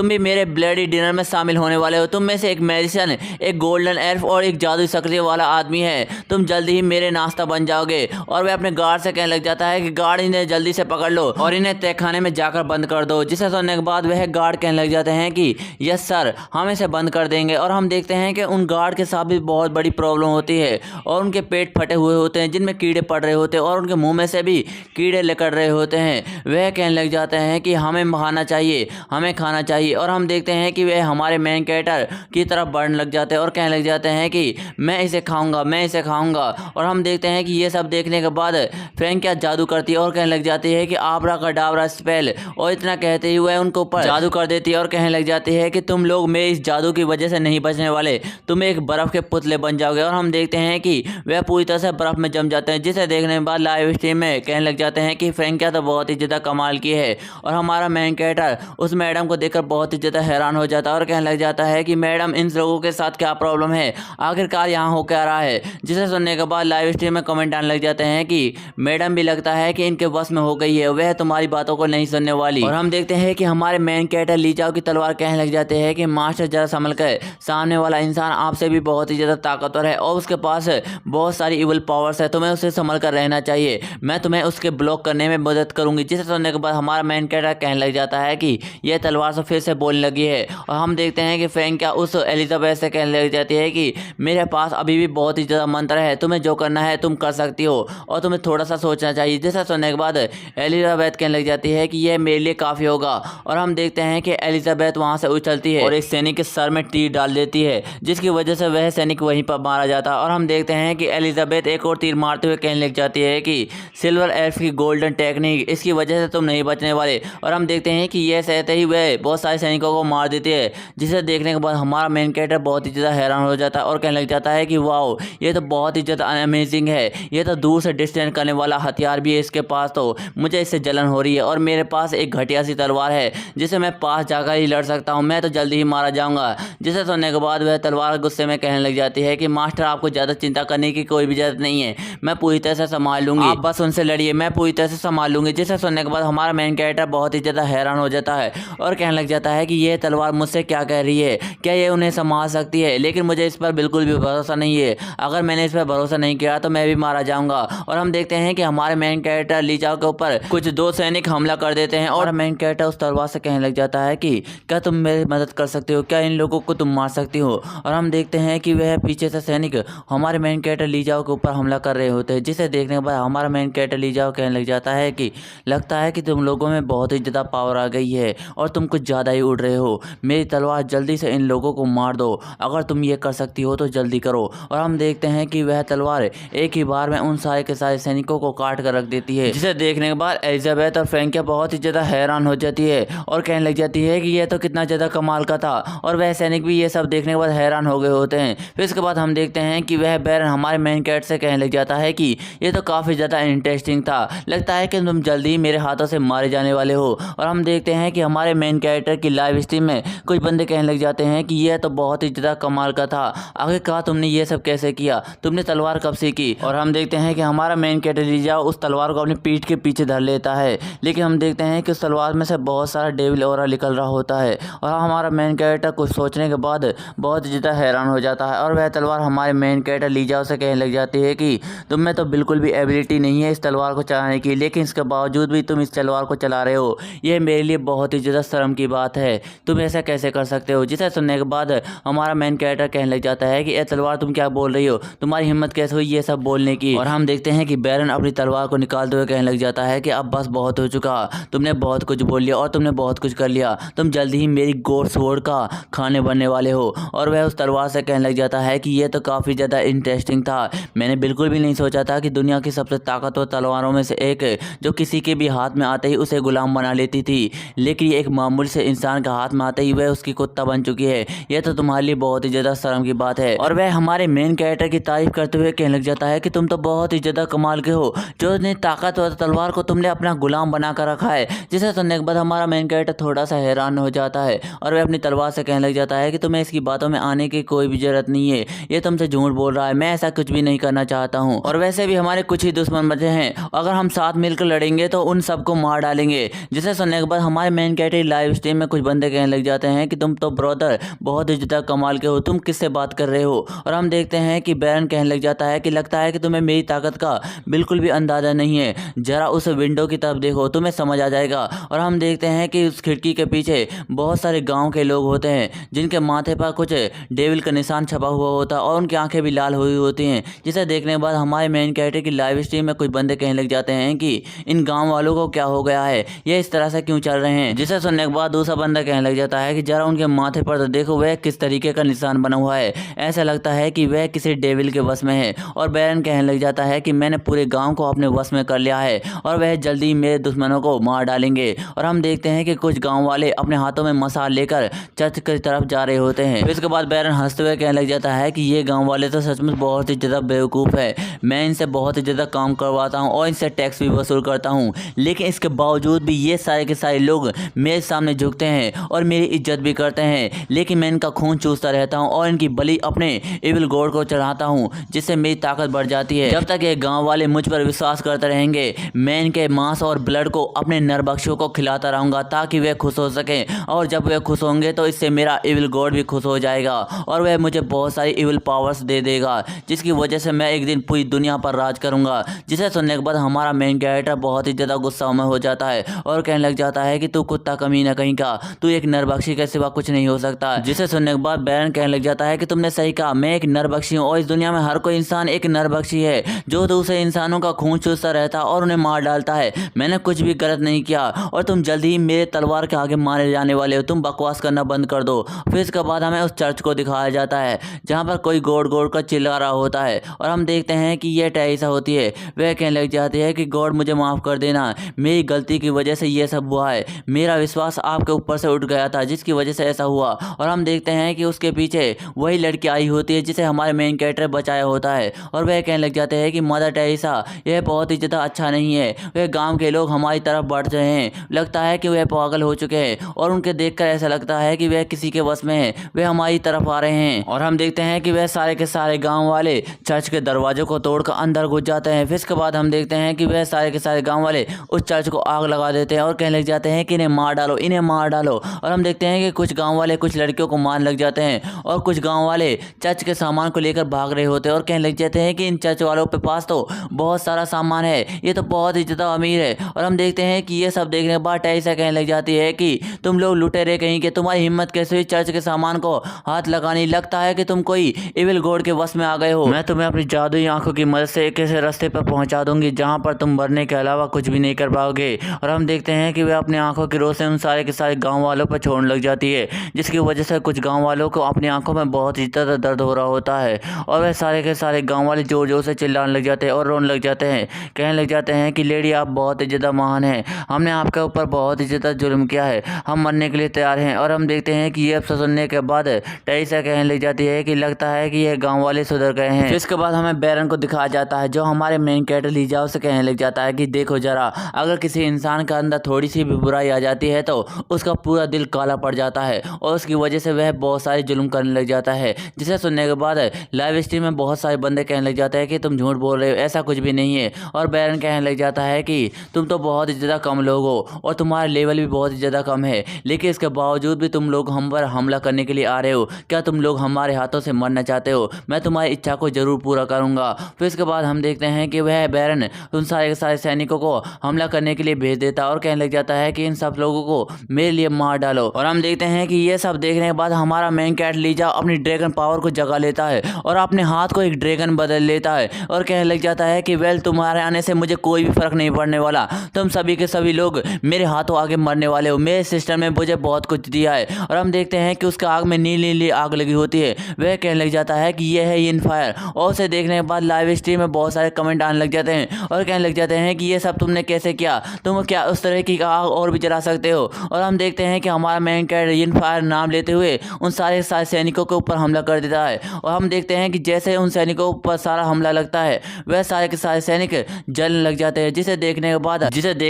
भी मेरे ब्लडी डिनर में शामिल होने वाले हो, तुम में से एक मैजिशियन, एक गोल्डन एल्फ और एक जादू शक्ति वाला आदमी है, तुम जल्दी ही मेरे नाश्ता बन जाओगे। और वह अपने गार्ड से कहने लग जाता है कि गार्ड इन्हें जल्दी से पकड़ लो और इन्हें तहखाने में जाकर बंद कर दो। जिसे सुनने के बाद वह गार्ड कहने लग जाते हैं कि यस सर, हम इसे बंद कर देंगे। और हम देखते हैं कि उन गार्ड के साथ भी बहुत बड़ी प्रॉब्लम होती है और उनके पेट फटे हुए होते हैं जिनमें कीड़े पड़ रहे होते हैं और उनके मुंह में से भी कीड़े निकल रहे होते हैं। वह कहने लग जाते हैं कि हमें खाना चाहिए, हमें खाना चाहिए। और हम देखते हैं कि वह हमारे मेन कैरेक्टर की तरफ बढ़ने लग जाते हैं और कहने लग जाते हैं कि मैं इसे खाऊंगा, मैं इसे खाऊंगा। और हम देखते हैं कि ये सब देखने के बाद फ्रैंकिया जादू करती है और कहने लग जाती है कि आबरा का डाबरा स्पेल, और इतना कहते ही वह उनको ऊपर जादू कर देती है और कहने लग जाती है कि तुम लोग मेरे इस जादू की वजह से नहीं बचने वाले, तुम एक बर्फ के पुतले बन जाओगे। और हम देखते हैं कि वह पूरी तरह से बर्फ में जम जाते हैं, जिसे देखने के बाद लाइव स्ट्रीम में कहने लग जाते हैं कि फ्रैंकिया तो बहुत ही ज़्यादा कमाल की है। और हमारा मेन कैरेक्टर उस मैडम को देखकर बहुत ही ज़्यादा हैरान हो जाता है और कहने लग जाता है कि मैडम इन लोगों के साथ क्या प्रॉब्लम है, आखिरकार यहाँ हो क्या रहा है। जिसे सुनने के बाद लाइव स्ट्रीम में कमेंट आने लग जाते हैं कि मैडम भी लगता है कि इनके बस में हो गई है, वह तुम्हारी बातों को नहीं सुनने वाली। और हम देखते हैं कि हमारे मेन कैरेक्टर लीजाओ की तलवार कहने लग जाते हैं कि मास्टर जरा संभल कर, सामने वाला इंसान आपसे भी बहुत ही ज़्यादा ताकतवर है और उसके पास बहुत सारी इवल पावर्स है, तुम्हें उसे संभल कर रहना चाहिए, मैं तुम्हें उसके ब्लॉक करने में मदद करूंगी। जिसे सुनने के बाद हमारा मेन कैरेक्टर कहने लग जाता है कि यह तलवार से फिर से बोलने लगी है। और हम देखते हैं कि फ्रैंकिया उस एलिजाबेथ से कहने लग जाती है कि मेरे पास अभी भी बहुत ही ज़्यादा मंत्र है, तुम्हें जो करना है तुम कर सकती हो और तुम्हें थोड़ा सा सोचना चाहिए। जिसे सुनने के बाद एलिजाबेथ कहने लग जाती है कि यह मेरे लिए काफ़ी होगा। और हम देखते हैं कि एलिजाबेथ वहाँ से उछलती है और एक सैनिक के सर में तीर डाल देती है, जिसकी वजह से वह सैनिक वहीं पर मारा जाता है। और हम देखते हैं कि एलिजाबेथ एक और तीर मारते हुए कहने लग जाती है कि सिल्वर एल्फ की गोल्डन टेक्निक, इसकी वजह से तुम नहीं बचने वाले। और हम देखते हैं कि यह सहते ही वह बहुत सारे सैनिकों को मार देती है, जिसे देखने के बाद हमारा मेन कैरेक्टर बहुत ही ज़्यादा हैरान हो जाता है और कहने लग जाता है कि वाओ, ये तो बहुत ही ज़्यादा अमेजिंग है, ये तो दूर से डिस्टेंस करने वाला हथियार भी है इसके पास, तो मुझे इससे जलन हो रही है। और मेरे पास एक घटिया सी तलवार है जिसे मैं पास जाकर ही लड़ सकता हूँ, मैं तो जल्दी ही मारा जाऊँगा। जिसे सुनने के बाद वह तलवार गुस्से में कहने लग जाती है कि मास्टर, आपको ज़्यादा चिंता करने की कोई भी ज़रूरत नहीं है, मैं पूरी तरह से संभाल लूँगी, आप बस उनसे लड़िए, मैं पूरी तरह से संभाल लूँगी। जिसे सुनने के बाद हमारा मेन कैरेक्टर बहुत ही ज़्यादा हैरान हो जाता है और कहने लग जाता है कि यह तलवार मुझसे क्या कह रही है, क्या ये उन्हें संभाल सकती है, लेकिन मुझे इस पर बिल्कुल भी भरोसा नहीं है। अगर मैंने इस पर भरोसा नहीं किया तो मैं भी मारा जाऊंगा। और हम देखते हैं कि हमारे मेन कैरेक्टर ली जाओ के ऊपर कुछ 2 सैनिक हमला कर देते हैं और मेन कैरेक्टर उस तलवार से कहने लग जाता है कि क्या तुम मेरी मदद कर सकते हो, क्या इन लोगों को तुम मार सकती हो। और हम देखते हैं कि वह पीछे से सैनिक हमारे मेन कैरेक्टर ली जाओ के ऊपर हमला कर रहे होते हैं, जिसे देखने के बाद हमारा मेन कैरेक्टर ली जाओ कहने लग जाता है कि लगता है कि तुम लोगों में बहुत ही ज़्यादा पावर आ गई है और तुम कुछ ज़्यादा ही उड़ रहे हो। मेरी तलवार जल्दी से इन लोगों को मार दो, अगर तुम ये कर सकती हो तो जल्दी करो। और हम देखते हैं कि वह तलवार एक ही बार में उन सारे के सारे सैनिकों को काट कर रख देती है, जिसे देखने के बाद एलिजाबेथ और फ्रैंकिया बहुत ही ज़्यादा हैरान हो जाती है और कहने लग जाती है कि यह तो कितना ज़्यादा कमाल का था। और वह सैनिक भी ये सब देखने के बाद हैरान हो गए होते हैं। फिर इसके बाद हम देखते हैं कि वह बैरन हमारे मेन कैरेक्टर से कहने लग जाता है कि ये तो काफ़ी ज़्यादा इंटरेस्टिंग था, लगता है कि तुम जल्दी मेरे हाथों से मारे जाने वाले हो। और हम देखते हैं कि हमारे मेन कैरेक्टर की लाइव स्ट्रीम में कुछ बंदे कहने लग जाते हैं कि यह तो बहुत ही ज़्यादा कमाल का था, आखिरकार तुमने ये सब कैसे किया, तुमने तलवार कब सीखी। और हम देखते हैं कि हमारा मेन कैरेक्टर लीजा उस तलवार को अपनी पीठ के पीछे धर लेता है, लेकिन हम देखते हैं कि उस तलवार में से बहुत सारा डेविल ऑरा निकल रहा होता है। और हमारा मेन कैरेक्टर कुछ सोचने के बाद बहुत ज़्यादा हैरान हो जाता है और वह तलवार हमारे मेन कैरेक्टर लीजा से कहने लग जाती है कि तुम में तो बिल्कुल भी एबिलिटी नहीं है इस तलवार को चलाने की, लेकिन इसके बावजूद भी तुम इस तलवार को चला रहे हो, यह मेरे लिए बहुत ही ज़्यादा शर्म की बात है, तुम ऐसा कैसे कर सकते हो। जिसे सुनने के बाद हमारा मेन कैरेक्टर कहने लग जाता है कि ये तलवार तुम क्या बोल रही हो, तुम्हारी हिम्मत कैसे हुई ये सब बोलने की। और हम देखते हैं कि बैरन अपनी तलवार को निकालते हुए कहने लग जाता है कि अब बस बहुत हो चुका, तुमने बहुत कुछ बोल लिया और तुमने बहुत कुछ कर लिया, तुम जल्दी ही मेरी गोड स्वॉर्ड का खाने बनने वाले हो। और वह उस तलवार से कहने लग जाता है कि यह तो काफ़ी ज़्यादा इंटरेस्टिंग था, मैंने बिल्कुल भी नहीं सोचा था कि दुनिया की सबसे ताकतवर तलवारों में से एक जो किसी के भी हाथ में आते ही उसे गुलाम बना लेती थी, लेकिन ये एक मामूली से इंसान का हाथ में आते ही वह उसकी कुत्ता बन चुकी है, यह तो तुम्हारे लिए बहुत ही ज़्यादा शर्म की बात है। और वह हमारे मेन कैरेक्टर की तारीफ करते हुए कहने लग जाता है कि तुम तो बहुत ही ज़्यादा कमाल के हो, जो इतनी ताकतवर तलवार को तुमने अपना गुलाम बना कर रखा है। जिसे सुनने के बाद हमारा मेन कैरेक्टर थोड़ा सा हैरान हो जाता है और वह अपनी तलवार से कहने लग जाता है कि तुम्हें इसकी बातों में आने की कोई भी जरूरत नहीं है, ये तुमसे झूठ बोल रहा है, मैं ऐसा कुछ भी नहीं करना चाहता हूँ। और वैसे भी हमारे कुछ ही दुश्मन बचे हैं, अगर हम साथ मिलकर लड़ेंगे तो उन सबको मार डालेंगे। जिसे सुनने के बाद हमारे मेन कैरेक्टर लाइव स्ट्रीम में कुछ बंदे कहने लग जाते हैं कि तुम तो ब्रदर बहुत ही ज़्यादा कमाल के हो, तुम किससे बात कर रहे हो। और हम देखते हैं कि बैरन कहने लग जाता है कि लगता है कि तुम्हें मेरी ताकत का बिल्कुल भी अंदाज़ा नहीं है, जरा उस विंडो की तरफ देखो तुम्हें समझ आ जाएगा। और हम देखते हैं कि उस खिड़की के पीछे बहुत सारे गांव के लोग होते हैं जिनके माथे पर कुछ डेविल का निशान छपा हुआ होता है और उनकी आंखें भी लाल हुई होती हैं। जिसे देखने के बाद हमारे मेन कैरेक्टर की लाइव स्ट्रीम में कुछ बंदे कहने लग जाते हैं कि इन गाँव वालों को क्या हो गया है, ये इस तरह से क्यों चल रहे हैं। जिसे सुनने के बाद दूसरा बंदा कहने लग जाता है कि जरा उनके माथे पर तो देखो वह किस तरीके का निशान बना हुआ है, ऐसा लगता है कि वह किसी डेविल के वश में है। और बैरन कहने लग जाता है कि मैंने पूरे गांव को अपने वश में कर लिया है और वह जल्दी मेरे दुश्मनों को मार डालेंगे। और हम देखते हैं कि कुछ गांव वाले अपने हाथों में मसाल लेकर चर्च की तरफ जा रहे होते हैं। फिर इसके बाद बैरन हंसते हुए कहने लग जाता है कि ये गांव वाले तो सच में बहुत ही ज़्यादा बेवकूफ़ है, मैं इनसे बहुत ही ज़्यादा काम करवाता हूँ और इनसे टैक्स भी वसूल करता हूँ, लेकिन इसके बावजूद भी ये सारे के सारे लोग मेरे सामने झुकते हैं और मेरी इज्जत भी करते हैं, लेकिन मैं इनका खून चूसता रहता हूँ और इनकी बलि अपने इविल गॉड को चढ़ाता हूँ, जिससे मेरी ताकत बढ़ जाती है। जब तक ये गांव वाले मुझ पर विश्वास करते रहेंगे मैं इनके मांस और ब्लड को अपने नरबख्शियों को खिलाता रहूँगा ताकि वे खुश हो सकें, और जब वे खुश होंगे तो इससे मेरा इविल गॉड भी खुश हो जाएगा और वह मुझे बहुत सारी इविल पावर्स दे देगा, जिसकी वजह से मैं एक दिन पूरी दुनिया पर राज करूँगा। जिसे सुनने के बाद हमारा मेन कैरेक्टर बहुत ही ज़्यादा गुस्सा में हो जाता है और कहने लग जाता है कि तू कुत्ता कमीना कहीं का, तू एक नरबख्शी के सिवा कुछ नहीं हो सकता। जिसे सुनने के बाद बैरन कहने लग जाता है कि तुमने सही कहा, मैं एक नरबख्शी हूँ और इस दुनिया में हर कोई इंसान एक नरबख्शी है जो दूसरे इंसानों का खून चूसता रहता और उन्हें मार डालता है। मैंने कुछ भी गलत नहीं किया और तुम जल्दी ही मेरे तलवार के आगे मारे जाने वाले हो, तुम बकवास करना बंद कर दो। फिर इसके बाद हमें उस चर्च को दिखाया जाता है जहाँ पर कोई गॉड गॉड का चिल्ला रहा होता है और हम देखते हैं कि यह टेरेसा होती है। वह कहने लग जाती है कि गॉड मुझे माफ़ कर देना, मेरी गलती की वजह से ये सब हुआ है, मेरा विश्वास आपके ऊपर से उठ गया था जिसकी वजह से ऐसा हुआ। और हम देखते हैं कि उसके पीछे वही लड़की आई होती है जिसे हमारे मेन कैरेक्टर बचाया होता है और वह कहने लग जाते हैं कि मदर टेरेसा यह बहुत ही ज़्यादा अच्छा नहीं है, वह गाँव के लोग हमारी तरफ बढ़ रहे हैं, लगता है कि वह पागल हो चुके हैं और उनके देखकर ऐसा लगता है कि वह किसी के वश में है, वे हमारी तरफ आ रहे हैं। और हम देखते हैं कि वह सारे के सारे गाँव वाले चर्च के दरवाजों को तोड़कर अंदर घुस जाते हैं। फिर इसके बाद हम देखते हैं कि वह सारे के सारे गाँव वाले उस चर्च को आग लगा देते हैं और कहने लग जाते हैं कि इन्हें मार डालो, इन्हें मार डालो। और हम देखते हैं कि कुछ गाँव वाले कुछ कुछ लड़कियों को मारने लग जाते हैं और कुछ गाँव वाले चर्च के सामान को लेकर भाग रहे होते हैं और कहने लग जाते हैं कि इन चर्च वालों के पास तो बहुत सारा सामान है, ये तो बहुत ही ज़्यादा अमीर है। और हम देखते हैं कि ये सब देखने के बाद ऐसा कहने लग जाती है कि तुम लोग लुटेरे कहीं के, तुम्हारी हिम्मत कैसे हुई चर्च के सामान को हाथ लगानी, लगता है कि तुम कोई इविल गॉड के वश में आ गए हो। मैं तुम्हें अपनी जादुई आंखों की मदद से एक ऐसे रास्ते पर पहुंचा दूंगी जहां पर तुम मरने के अलावा कुछ भी नहीं कर पाओगे। और हम देखते हैं कि वे अपनी आंखों की रोशनी उन सारे के सारे गाँव वालों पर छोड़ने लग जाती है, जिसकी वजह से कुछ गाँव वालों को अपनी आंखों में बहुत ही ज़्यादा दर्द हो रहा होता है। और वह सारे के सारे गाँव वाले जोर जोर से चिल्लाने लग जाते हैं और रोने लग जाते हैं, कहने लग जाते हैं कि लेडी आप बहुत ही ज़्यादा महान हैं, हमने आपके ऊपर बहुत ही ज़्यादा जुल्म किया है, हम मरने के लिए तैयार हैं। और हम देखते हैं कि ये सब सुनने के बाद टेरेसा कहने लग जाती है कि लगता है कि ये गांव वाले सुधर गए हैं। इसके बाद हमें बैरन को दिखाया जाता है जो हमारे मेन कैरेक्टर लीजा से कहने लग जाता है कि देखो जरा, अगर किसी इंसान के अंदर थोड़ी सी भी बुराई आ जाती है तो उसका पूरा दिल काला पड़ जाता है और उसकी वजह से वह बहुत सारे जुल्म करने लग जाता है। जिसे सुनने के बाद लाइव स्ट्रीम में बहुत सारे बंदे कहने लग जाते हैं कि तुम झूठ बोल रहे हो, ऐसा कुछ भी नहीं है। और बैरन कहने लग जाता है कि तुम तो बहुत ही ज़्यादा कम लोग हो और तुम्हारा लेवल भी बहुत ही ज़्यादा कम है, लेकिन इसके बावजूद भी तुम लोग हम पर हमला करने के लिए आ रहे हो। क्या तुम लोग हमारे हाथों से मरना चाहते हो? मैं तुम्हारी इच्छा को जरूर पूरा करूंगा। फिर इसके बाद हम देखते हैं कि वह बैरन उन सारे के सारे सैनिकों को हमला करने के लिए भेज देता है और कहने लग जाता है कि इन सब लोगों को मेरे लिए मार डालो। और हम देखते हैं कि ये सब देखने के बाद हमारा मेन कैरेक्टर लीजा अपनी ड्रैगन पावर को जगा लेता है और अपने हाथ को एक ड्रैगन बदल लेता है और कहने लग जाता है कि वेल, तुम्हारे आने से मुझे कोई भी फर्क नहीं पड़ने वाला, तुम सभी के सभी लोग मेरे हाथों आगे मरने वाले हो, मेरे सिस्टम ने मुझे बहुत कुछ दिया है। और हम देखते हैं कि उसका आग में नीली नीली आग लगी होती है। वह कहने लग जाता है कि यह है इन फायर। और उसे देखने के बाद लाइव स्ट्रीम में बहुत सारे कमेंट आने लग जाते हैं और कहने लग जाते हैं कि ये सब तुमने कैसे किया, तुम क्या उस तरह की आग और भी जला सकते हो। और हम देखते हैं कि हमारा मेन कैरेक्टर इन फायर नाम लेते हुए उन सारे सैनिकों के ऊपर हमला कर देता है। और हम देखते हैं कि जैसे उन सैनिकों पर सारा हमला लगता है वह सारे के सारे सैनिक जलने लग जाते हैं। जिसे देखने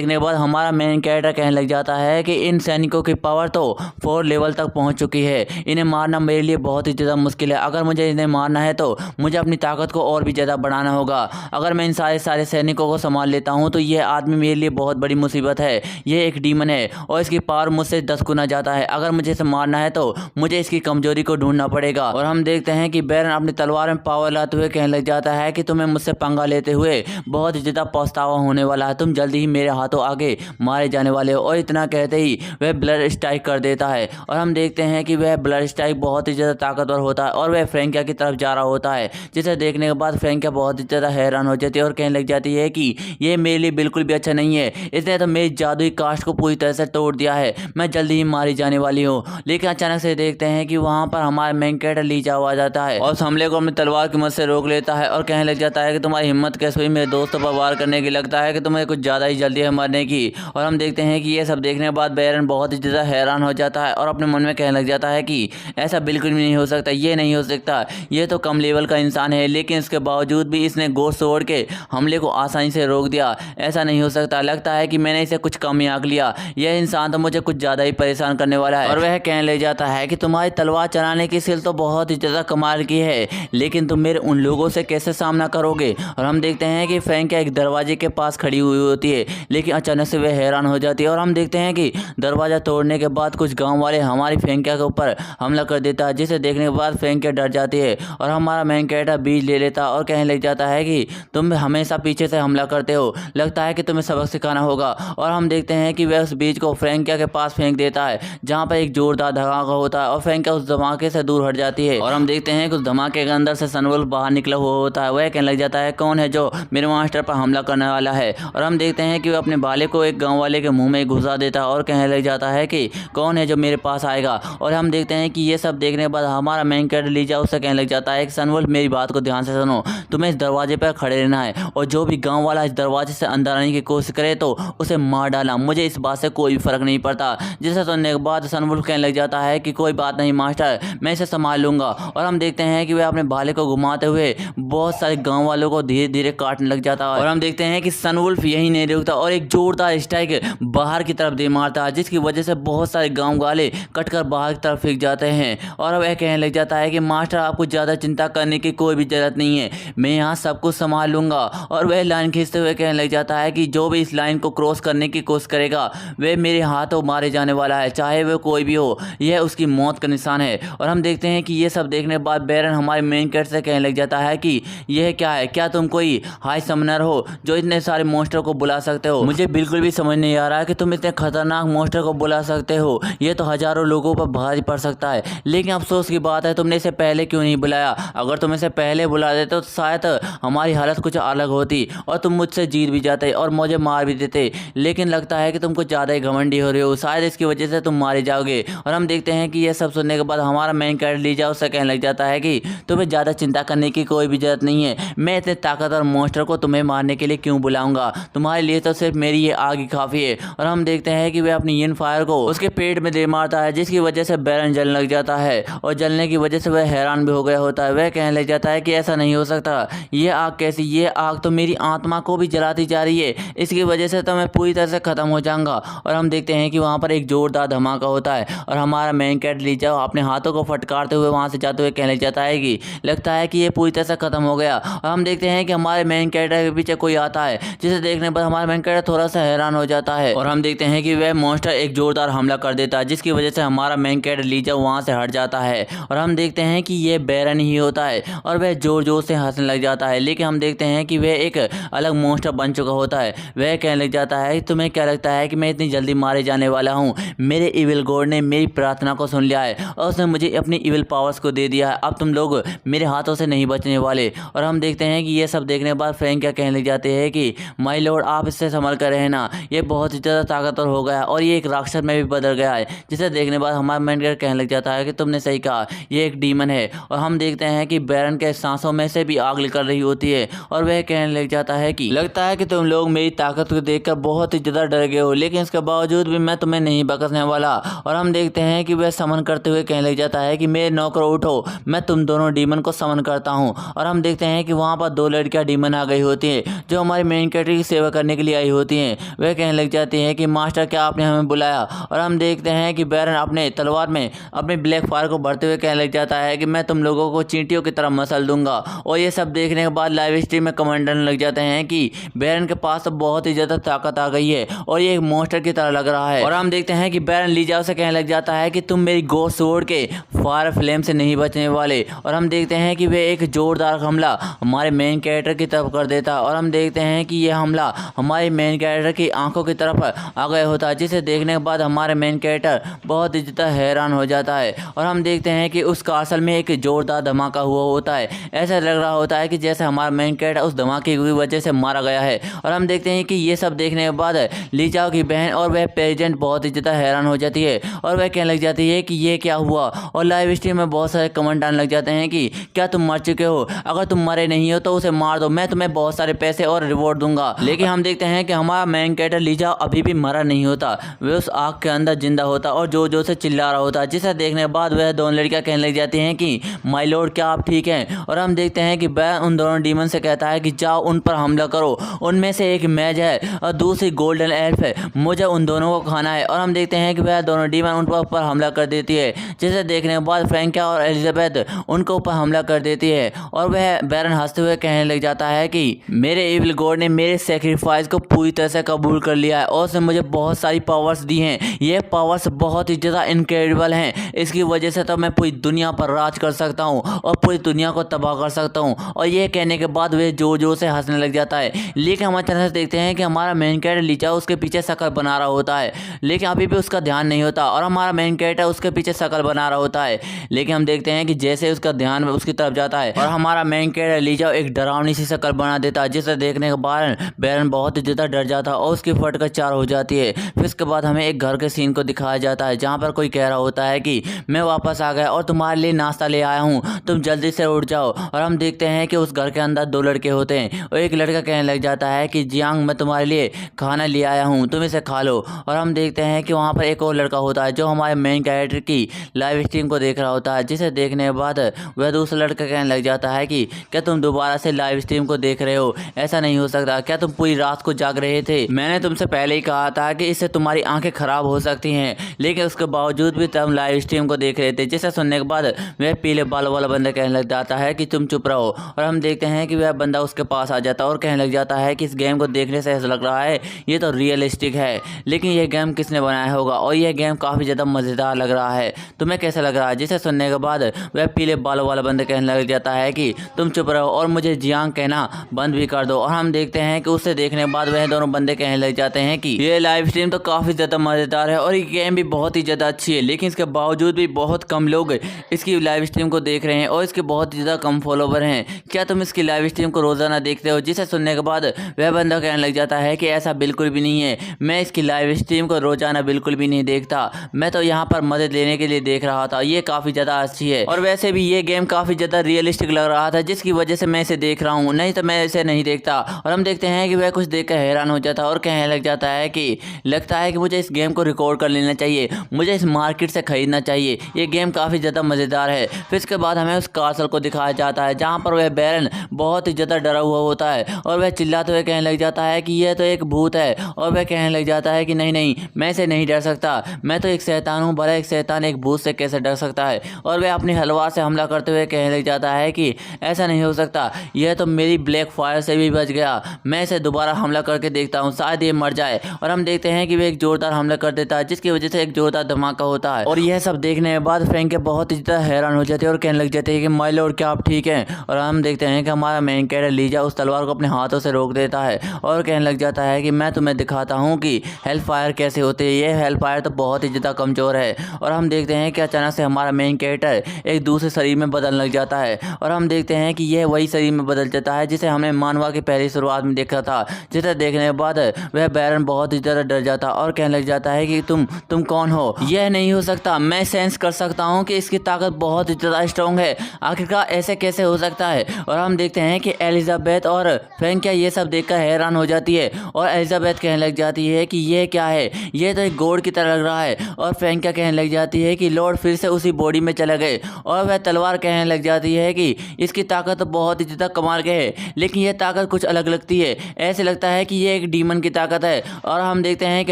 के बाद हमारा मेन कैरेक्टर कहने लग जाता है कि इन सैनिकों की पावर तो 4 लेवल तक पहुंच चुकी है, इन्हें मारना मेरे लिए बहुत ही ज़्यादा मुश्किल है। अगर मुझे इन्हें मारना है तो मुझे अपनी ताकत को और भी ज़्यादा बढ़ाना होगा। अगर मैं इन सारे सैनिकों को संभाल लेता हूँ तो यह आदमी मेरे लिए बहुत बड़ी मुसीबत है। यह एक डीमन है और इसकी पावर मुझसे 10 गुना ज़्यादा है। अगर मुझे इसे मारना है तो मुझे इसकी कमजोरी को ढूंढना पड़ेगा। और हम देखते हैं कि बैरन अपनी तलवार में पावर लाते हुए कहने लग जाता है कि तुम्हें मुझसे पंगा लेते हुए बहुत ही ज़्यादा पछतावा होने वाला है, तुम जल्दी ही मेरे हाथों आगे मारे जाने वाले हो। और इतना कहते ही वह ब्लड स्ट्राइक कर देता है और हम देखते हैं कि वह ब्लड स्ट्राइक बहुत ही ज़्यादा ताकतवर होता है और वह फ्रैंकिया की तरफ जा रहा होता है। जिसे देखने के बाद फ्रैंकिया बहुत ही ज़्यादा हैरान हो जाती है और कहने लग जाती है कि ये मेरे लिए बिल्कुल भी अच्छा नहीं है, इसने तो मेरी जादुई कास्ट को पूरी तरह से तोड़ दिया है, मैं जल्दी ही मारी जाने वाली हूँ। लेकिन अचानक से देखते हैं कि वहाँ पर हमारा मेन कैरेक्टर लीजा आ जाता है और उस हमले को अपनी तलवार की मदद से रोक लेता है और कहने लग जाता है कि तुम्हारी हिम्मत कैसे हुई मेरे दोस्तों पर वार करने की, लगता है कि तुम्हें कुछ ज़्यादा ही जल्दी है मरने की। और हम देखते हैं कि ये सब देखने के बाद बैरन बहुत ही ज़्यादा हैरान हो जाता है और अपने मन में कहने लग जाता है कि ऐसा बिल्कुल भी नहीं हो सकता, ये नहीं हो सकता, ये तो कम लेवल का इंसान है, लेकिन इसके बावजूद भी इसने गोश्त तोड़ के हमले को आसानी से रोक दिया, ऐसा नहीं हो सकता, लगता है कि मैंने इसे कुछ कम ही आंक लिया, यह इंसान तो मुझे कुछ ज़्यादा ही परेशान करने वाला है। और वह कहने लग जाता है कि तुम्हारी तलवार चलाने की स्किल तो बहुत ही ज़्यादा कमाल की है, लेकिन तुम मेरे उन लोगों से कैसे सामना करोगे। और हम देखते हैं कि फ्रैंकिया एक दरवाजे के पास खड़ी हुई होती है, लेकिन अचानक से वह हैरान हो जाती है और हम देखते हैं कि दरवाज़ा तोड़ने के बाद कुछ गांव वाले हमारी फ्रैंकिया के ऊपर हमला कर देता है। जिसे देखने के बाद फ्रैंकिया डर जाती है और हमारा मेन कैरेक्टर बीज ले लेता और कहने लग जाता है कि तुम हमेशा पीछे से हमला करते हो, लगता है कि तुम्हें सबक सिखाना होगा। और हम देखते हैं कि वह उस बीज को फ्रैंकिया के पास फेंक देता है जहाँ पर एक जोरदार धमाका होता है और फ्रैंकिया उस धमाके से दूर हट जाती है। और हम देखते हैं कि उस धमाके के अंदर से सनवुल्फ बाहर निकला हुआ होता है। वह कहने लग जाता है कौन है जो मेरे मास्टर पर हमला करने वाला है। और हम देखते हैं कि वह अपने भाले को एक गाँव वाले के मुँह में घुसा देता है और कहने लग जाता है कि कौन है जो मेरे पास आएगा। और हम देखते हैं कि ये सब देखने के बाद हमारा मेन कैरेक्टर लीजा उससे कहने लग जाता है कि सनवुल्फ मेरी बात को ध्यान से सुनो, तुम्हें इस दरवाजे पर खड़े रहना है और जो भी गांव वाला इस दरवाजे से अंदर आने की कोशिश करे तो उसे मार डालना, मुझे इस बात से कोई भी फर्क नहीं पड़ता। जिसे सुनने के बाद सनवुल्फ कहने लग जाता है कि कोई बात नहीं मास्टर, मैं इसे संभाल लूंगा। और हम देखते हैं कि वह अपने भाले को घुमाते हुए बहुत सारे गाँव वालों को धीरे धीरे काटने लग जाता है। और हम देखते हैं कि सनवुल्फ यही नहीं रुकता और एक जोरदार स्ट्राइक बाहर की तरफ दे मारता है, जिसकी वजह से बहुत सारे गाँव वाले कटकर बाहर की तरफ फेंक जाते हैं। और वह कहने लग जाता है कि मास्टर आपको ज़्यादा चिंता करने की कोई भी जरूरत नहीं है, मैं यहाँ सब कुछ संभाल लूँगा। और वह लाइन खींचते हुए कहने लग जाता है कि जो भी इस लाइन को क्रॉस करने की कोशिश करेगा वह मेरे हाथों मारे जाने वाला है, चाहे वह कोई भी हो। यह उसकी मौत का निशान है। और हम देखते हैं कि ये सब देखने के बाद बैरन हमारे मेन कैरेक्टर से कहने लग जाता है कि यह क्या है, क्या तुम कोई हाई समनर हो जो इतने सारे मॉन्स्टर को बुला सकते हो? मुझे बिल्कुल भी समझ नहीं आ रहा है कि तुम इतने खतरनाक मॉन्स्टर को बुला सकते हो, ये तो हजारों लोगों पर भारी पड़ सकता है। लेकिन अफसोस की बात है तुमने इसे पहले क्यों नहीं बुलाया? अगर तुम इसे पहले बुला देते तो शायद हमारी हालत कुछ अलग होती और तुम मुझसे जीत भी जाते और मुझे मार भी देते। लेकिन लगता है कि तुम कुछ ज़्यादा ही घमंडी हो रहे हो, शायद इसकी वजह से तुम मारे जाओगे। और हम देखते हैं कि यह सब सुनने के बाद हमारा मेन कैरेक्टर लीजा उससे कहने लग जाता है कि तुम्हें ज़्यादा चिंता करने की कोई भी जरूरत नहीं है। मैं इतने ताकतवर मॉन्स्टर को तुम्हें मारने के लिए क्यों बुलाऊंगा? तुम्हारे लिए तो सिर्फ मेरी ये आग ही काफ़ी है। और हम देखते हैं कि वह अपनी यिन फायर को उसके पेट में दे मारता है, जिसकी वजह से बैरन जलने लग जाता है। और जलने की वजह से वह हैरान भी हो गया होता है। वह कहने लग जाता है कि ऐसा नहीं हो सकता, ये आग कैसी? ये आग तो मेरी आत्मा को भी जलाती जा रही है, इसकी वजह से तो मैं पूरी तरह से ख़त्म हो जाऊंगा। और हम देखते हैं कि वहाँ पर एक जोरदार धमाका होता है और हमारा मेन कैरेक्टर लीजा अपने हाथों को फटकारते हुए वहाँ से जाते हुए कहने लग जाता है कि लगता है कि ये पूरी तरह से ख़त्म हो गया। और हम देखते हैं कि हमारे मेन कैरेक्टर के पीछे कोई आता है, जिसे देखने पर हमारा मेन कैरेक्टर थोड़ा सा हैरान हो जाता है। और हम देखते हैं कि वह मॉन्स्टर एक जोरदार हमला कर देता है, जिसकी वजह से हमारा मेन कैरेक्टर लीजा वहाँ से हट जाता है। और हम देखते हैं कि यह बैरन ही होता है और वह जोर जोर से हंसने लग जाता है। लेकिन हम देखते हैं कि वह एक अलग मॉन्स्टर बन चुका होता है। वह कहने लग जाता है तुम्हें क्या लगता है कि मैं इतनी जल्दी मारे जाने वाला हूँ? मेरे इविल गॉड ने मेरी प्रार्थना को सुन लिया है और उसने मुझे अपनी इविल पावर्स को दे दिया है। अब तुम लोग मेरे हाथों से नहीं बचने वाले। और हम देखते हैं कि ये सब देखने के बाद फ्रैंक क्या कहने लग जाते हैं कि माय लॉर्ड आप इससे संभल कर रहना, ये बहुत ही ज़्यादा ताकतवर हो गया और ये एक राक्षस में भी बदल गया है। जिसे देखने के बाद हमारा मेन कैरेक्टर कहने लग जाता है कि तुमने सही कहा, ये एक डीमन है। और हम देखते हैं कि बैरन के सांसों में से भी आग निकल रही होती है और वह कहने लग जाता है कि लगता है कि तुम लोग मेरी ताकत को देखकर बहुत ही ज़्यादा डर गए हो, लेकिन इसके बावजूद भी मैं तुम्हें नहीं बख्शने वाला। और हम देखते हैं कि वह समन करते हुए कहने लग जाता है कि मेरे नौकर उठो, मैं तुम दोनों डीमन को समन करता हूँ। और हम देखते हैं कि वहाँ पर दो लड़कियाँ डीमन आ गई होती हैं जो हमारे मेन कैरेक्टर की सेवा करने के लिए आई होती हैं। वह कहने लग जाती हैं कि मास्टर क्या आपने हमें बुलाया? और हम देखते हैं कि बैरन अपने तलवार में अपने ब्लैक फायर को भरते हुए कहने लग जाता है कि मैं तुम लोगों को चींटियों की तरह मसल दूंगा। और ये सब देखने के बाद लाइव स्ट्रीम में कमेंट करने लग जाते हैं कि बैरन के पास तो बहुत ही ज़्यादा ताकत आ गई है और ये एक मॉन्स्टर की तरह लग रहा है। और हम देखते हैं कि बैरन लीजा से कहने लग जाता है कि तुम मेरी गोस्ट स्वॉर्ड के फायर फ्लेम से नहीं बचने वाले। और हम देखते हैं कि वे एक जोरदार हमला हमारे मेन कैरेक्टर की तरफ कर देता है। और हम देखते हैं कि यह हमला हमारे मेन कैरेक्टर की आंखों की तरफ आ गया होता है, जिसे देखने के बाद हमारे मेन कैरेक्टर बहुत ही ज़्यादा हैरान हो जाता है। और हम देखते हैं कि उस कासल में एक जोरदार धमाका हुआ होता है। ऐसा लग रहा होता है कि जैसे हमारा मेन कैरेक्टर उस धमाके की वजह से मारा गया है। और हम देखते हैं कि ये सब देखने के बाद लीजा की बहन और वह प्रेजेंट बहुत ही ज़्यादा हैरान हो जाती है और वह कहने लग जाती है कि ये क्या हुआ। और लाइव स्ट्रीम में बहुत सारे कमेंट आने लग जाते हैं कि क्या तुम मर चुके हो? अगर तुम मरे नहीं हो तो उसे मार दो, मैं तुम्हें बहुत सारे पैसे और रिवॉर्ड दूंगा। लेकिन हम देखते हैं कि हमारा मेन कैरेक्टर लीजा अभी भी मरा नहीं होता, वह उस आग के अंदर जिंदा होता और जोर जोर से चिल्ला रहा होता। जिसे देखने के बाद वह दोनों लड़कियां कहने लग जाती हैं कि माय लॉर्ड क्या आप ठीक हैं? और हम देखते हैं कि बैरन उन दोनों डीमन से कहता है कि जाओ उन पर हमला करो, उनमें से एक मैज है और दूसरी गोल्डन एल्फ है, मुझे उन दोनों को खाना है। और हम देखते हैं कि वह दोनों डीमन उन पर ऊपर हमला कर देती है, जिसे देखने के बाद फ्रैंकिया और एलिजाबेथ उनके ऊपर हमला कर देती है। और वह बैरन हंसते हुए कहने लग जाता है कि मेरे इविल गॉड ने मेरे सेक्रीफाइस को पूरी तरह से कबूल कर लिया है और उसने मुझे बहुत सारी पावर्स दी हैं। ये पावर्स बहुत ही ज़्यादा इनक्रेडिबल हैं, इसकी वजह से तो मैं पूरी दुनिया पर राज कर सकता हूँ और पूरी दुनिया को तबाह कर सकता हूँ। और ये कहने के बाद वह जोर जोर से हंसने लग जाता है। लेकिन हम अचानक से देखते हैं कि हमारा मेन कैरेक्टर लीजा उसके पीछे शक्ल बना रहा होता है, लेकिन अभी भी उसका ध्यान नहीं होता और हमारा मेन कैरेक्टर उसके पीछे शक्ल बना रहा होता है। लेकिन हम देखते हैं कि जैसे उसका ध्यान उसकी तरफ जाता है और हमारा मेन कैरेक्टर लीजा एक डरावनी सी शक्ल बना देता है, जिसे देखने के बाद बैरन बहुत ही ज़्यादा डर जाता है और उसकी फटकर चार हो जाती है। फिर उसके बाद हमें एक घर के सीन को दिखाया जाता है, जहाँ पर कोई कह रहा होता है कि मैं वापस आ गया और तुम्हारे लिए नाश्ता ले आया हूँ, तुम जल्दी से उठ जाओ। और हम देखते हैं कि उस घर के अंदर दो लड़के होते हैं और एक लड़का कहने लग जाता है कि जियांग मैं तुम्हारे लिए खाना ले आया हूँ, तुम इसे खा लो। और हम देखते हैं कि वहाँ पर एक और लड़का होता है जो हमारे मेन कैरेक्टर की लाइव स्ट्रीम को देख रहा होता है, जिसे देखने के बाद वह दूसरा लड़का कहने लग जाता है कि क्या तुम दोबारा से लाइव स्ट्रीम को देख रहे हो? ऐसा नहीं हो सकता, क्या तुम पूरी रात को जाग रहे थे? मैंने तुमसे पहले ही कहा था कि इससे तुम्हारी आंखें खराब हो सकती हैं, लेकिन उसके बावजूद भी तुम लाइव स्ट्रीम को देख रहे थे। जिसे सुनने के बाद वह पीले बालों वाला बंदा कहने लग जाता है कि तुम चुप रहो। और हम देखते हैं कि वह बंदा उसके पास आ जाता है और कहने लग जाता है कि इस गेम को देखने से ऐसा लग रहा है ये तो रियलिस्टिक है, लेकिन यह गेम किसने बनाया होगा और यह गेम काफ़ी ज़्यादा मज़ेदार मज़ेदार लग रहा है, तुम्हें कैसा लग रहा है? जिसे सुनने के बाद वह पीले बालों वाला बंदा कहने लग जाता है कि तुम चुप रहो और मुझे जियांग कहना बंद भी कर दो। और हम देखते हैं कि उसे देखने के बाद वह दोनों बंदे कहने लग जाते हैं कि ये लाइव स्ट्रीम तो काफ़ी ज़्यादा मज़ेदार है और ये गेम भी बहुत ही ज़्यादा अच्छी है, लेकिन इसके बावजूद भी बहुत कम लोग इसकी लाइव स्ट्रीम को देख रहे हैं और इसके बहुत ज़्यादा कम फॉलोवर हैं। क्या तुम इसकी लाइव स्ट्रीम को रोज़ाना देखते हो? जिसे सुनने के बाद वह बंदा कहने लग जाता है कि ऐसा बिल्कुल भी नहीं है, मैं इसकी लाइव स्ट्रीम को रोज़ाना बिल्कुल भी नहीं देखता, मैं तो यहाँ पर मदद लेने के लिए देख रहा था। ये काफ़ी ज़्यादा अच्छी है और वैसे भी ये गेम काफ़ी ज़्यादा रियलिस्टिक लग रहा था, जिसकी वजह से मैं इसे देख रहा हूँ, नहीं तो मैं इसे नहीं देखता। और हम देखते हैं कि वह कुछ देखकर हैरान हो जाता है और कहने लग जाता है कि लगता है कि मुझे इस गेम को रिकॉर्ड कर लेना चाहिए, मुझे इस मार्केट से ख़रीदना चाहिए, ये गेम काफ़ी ज़्यादा मज़ेदार है। फिर इसके बाद हमें उस कासल को दिखाया जाता है जहाँ पर वह बैरन बहुत ही ज़्यादा डरा हुआ होता है और वह चिल्लाते हुए कहने लग जाता है कि यह तो एक भूत है। और वह कहने लग जाता है कि नहीं नहीं, मैं इसे नहीं डर सकता, मैं तो एक शैतान हूँ, भला एक शैतान एक भूत से कैसे डर सकता है। और वह अपनी हलवा से हमला करते हुए कहने लग जाता है कि ऐसा नहीं हो सकता, यह तो मेरी ब्लैक फायर से भी बच गया, मैं इसे दोबारा हमला करके देखता हूँ, शायद ये मर जाए। और हम देखते हैं कि वह एक जोरदार हमला कर देता है, जिसकी वजह से एक जोरदार धमाका होता है। और यह सब देखने के बाद फ्रैंक बहुत ज़्यादा हैरान हो जाते हैं और कहने लग जाते हैं कि माय लॉर्ड क्या आप ठीक हैं? और हम देखते हैं कि हमारा मेन कैरेक्टर लीजा उस तलवार को अपने हाथों से रोक देता है और कहने लग जाता है कि मैं तुम्हें दिखाता हूँ कि हेल्प फायर कैसे होती है, ये हेल्प फायर तो बहुत ही ज़्यादा कमज़ोर है। और हम देखते हैं कि अचानक से हमारा मेन कैरेक्टर एक दूसरे शरीर में बदलने लग जाता है और हम देखते हैं कि यह वही शरीर में बदल जाता है जिसे हमने मानवा की पहली शुरुआत में देखा था। जिसे देखने के बाद वह बैरन बहुत ही ज़्यादा डर जाता और कहने लग जाता है कि तुम कौन हो? यह नहीं हो सकता, मैं सेंस कर सकता हूँ कि इसकी ताकत बहुत ही ज़्यादा स्ट्रॉन्ग है, आखिरकार ऐसे कैसे हो सकता है? और हम देखते हैं कि एलिजाबेथ और फ्रैंक ये सब देखकर हैरान हो जाती है और एलिजाबेथ कहने लग जाती है कि ये क्या है, ये तो एक गॉड की तरह लग रहा है। और फ्रैंक कहने लग जाती है कि लॉर्ड फिर से उसी बॉडी में चले गए। और वह तलवार कहने लग जाती है कि इसकी ताकत तो बहुत ही ज़्यादा कमाल के है, लेकिन यह ताकत कुछ अलग लगती है, ऐसे लगता है कि ये एक डीमन की ताकत है। और हम देखते हैं कि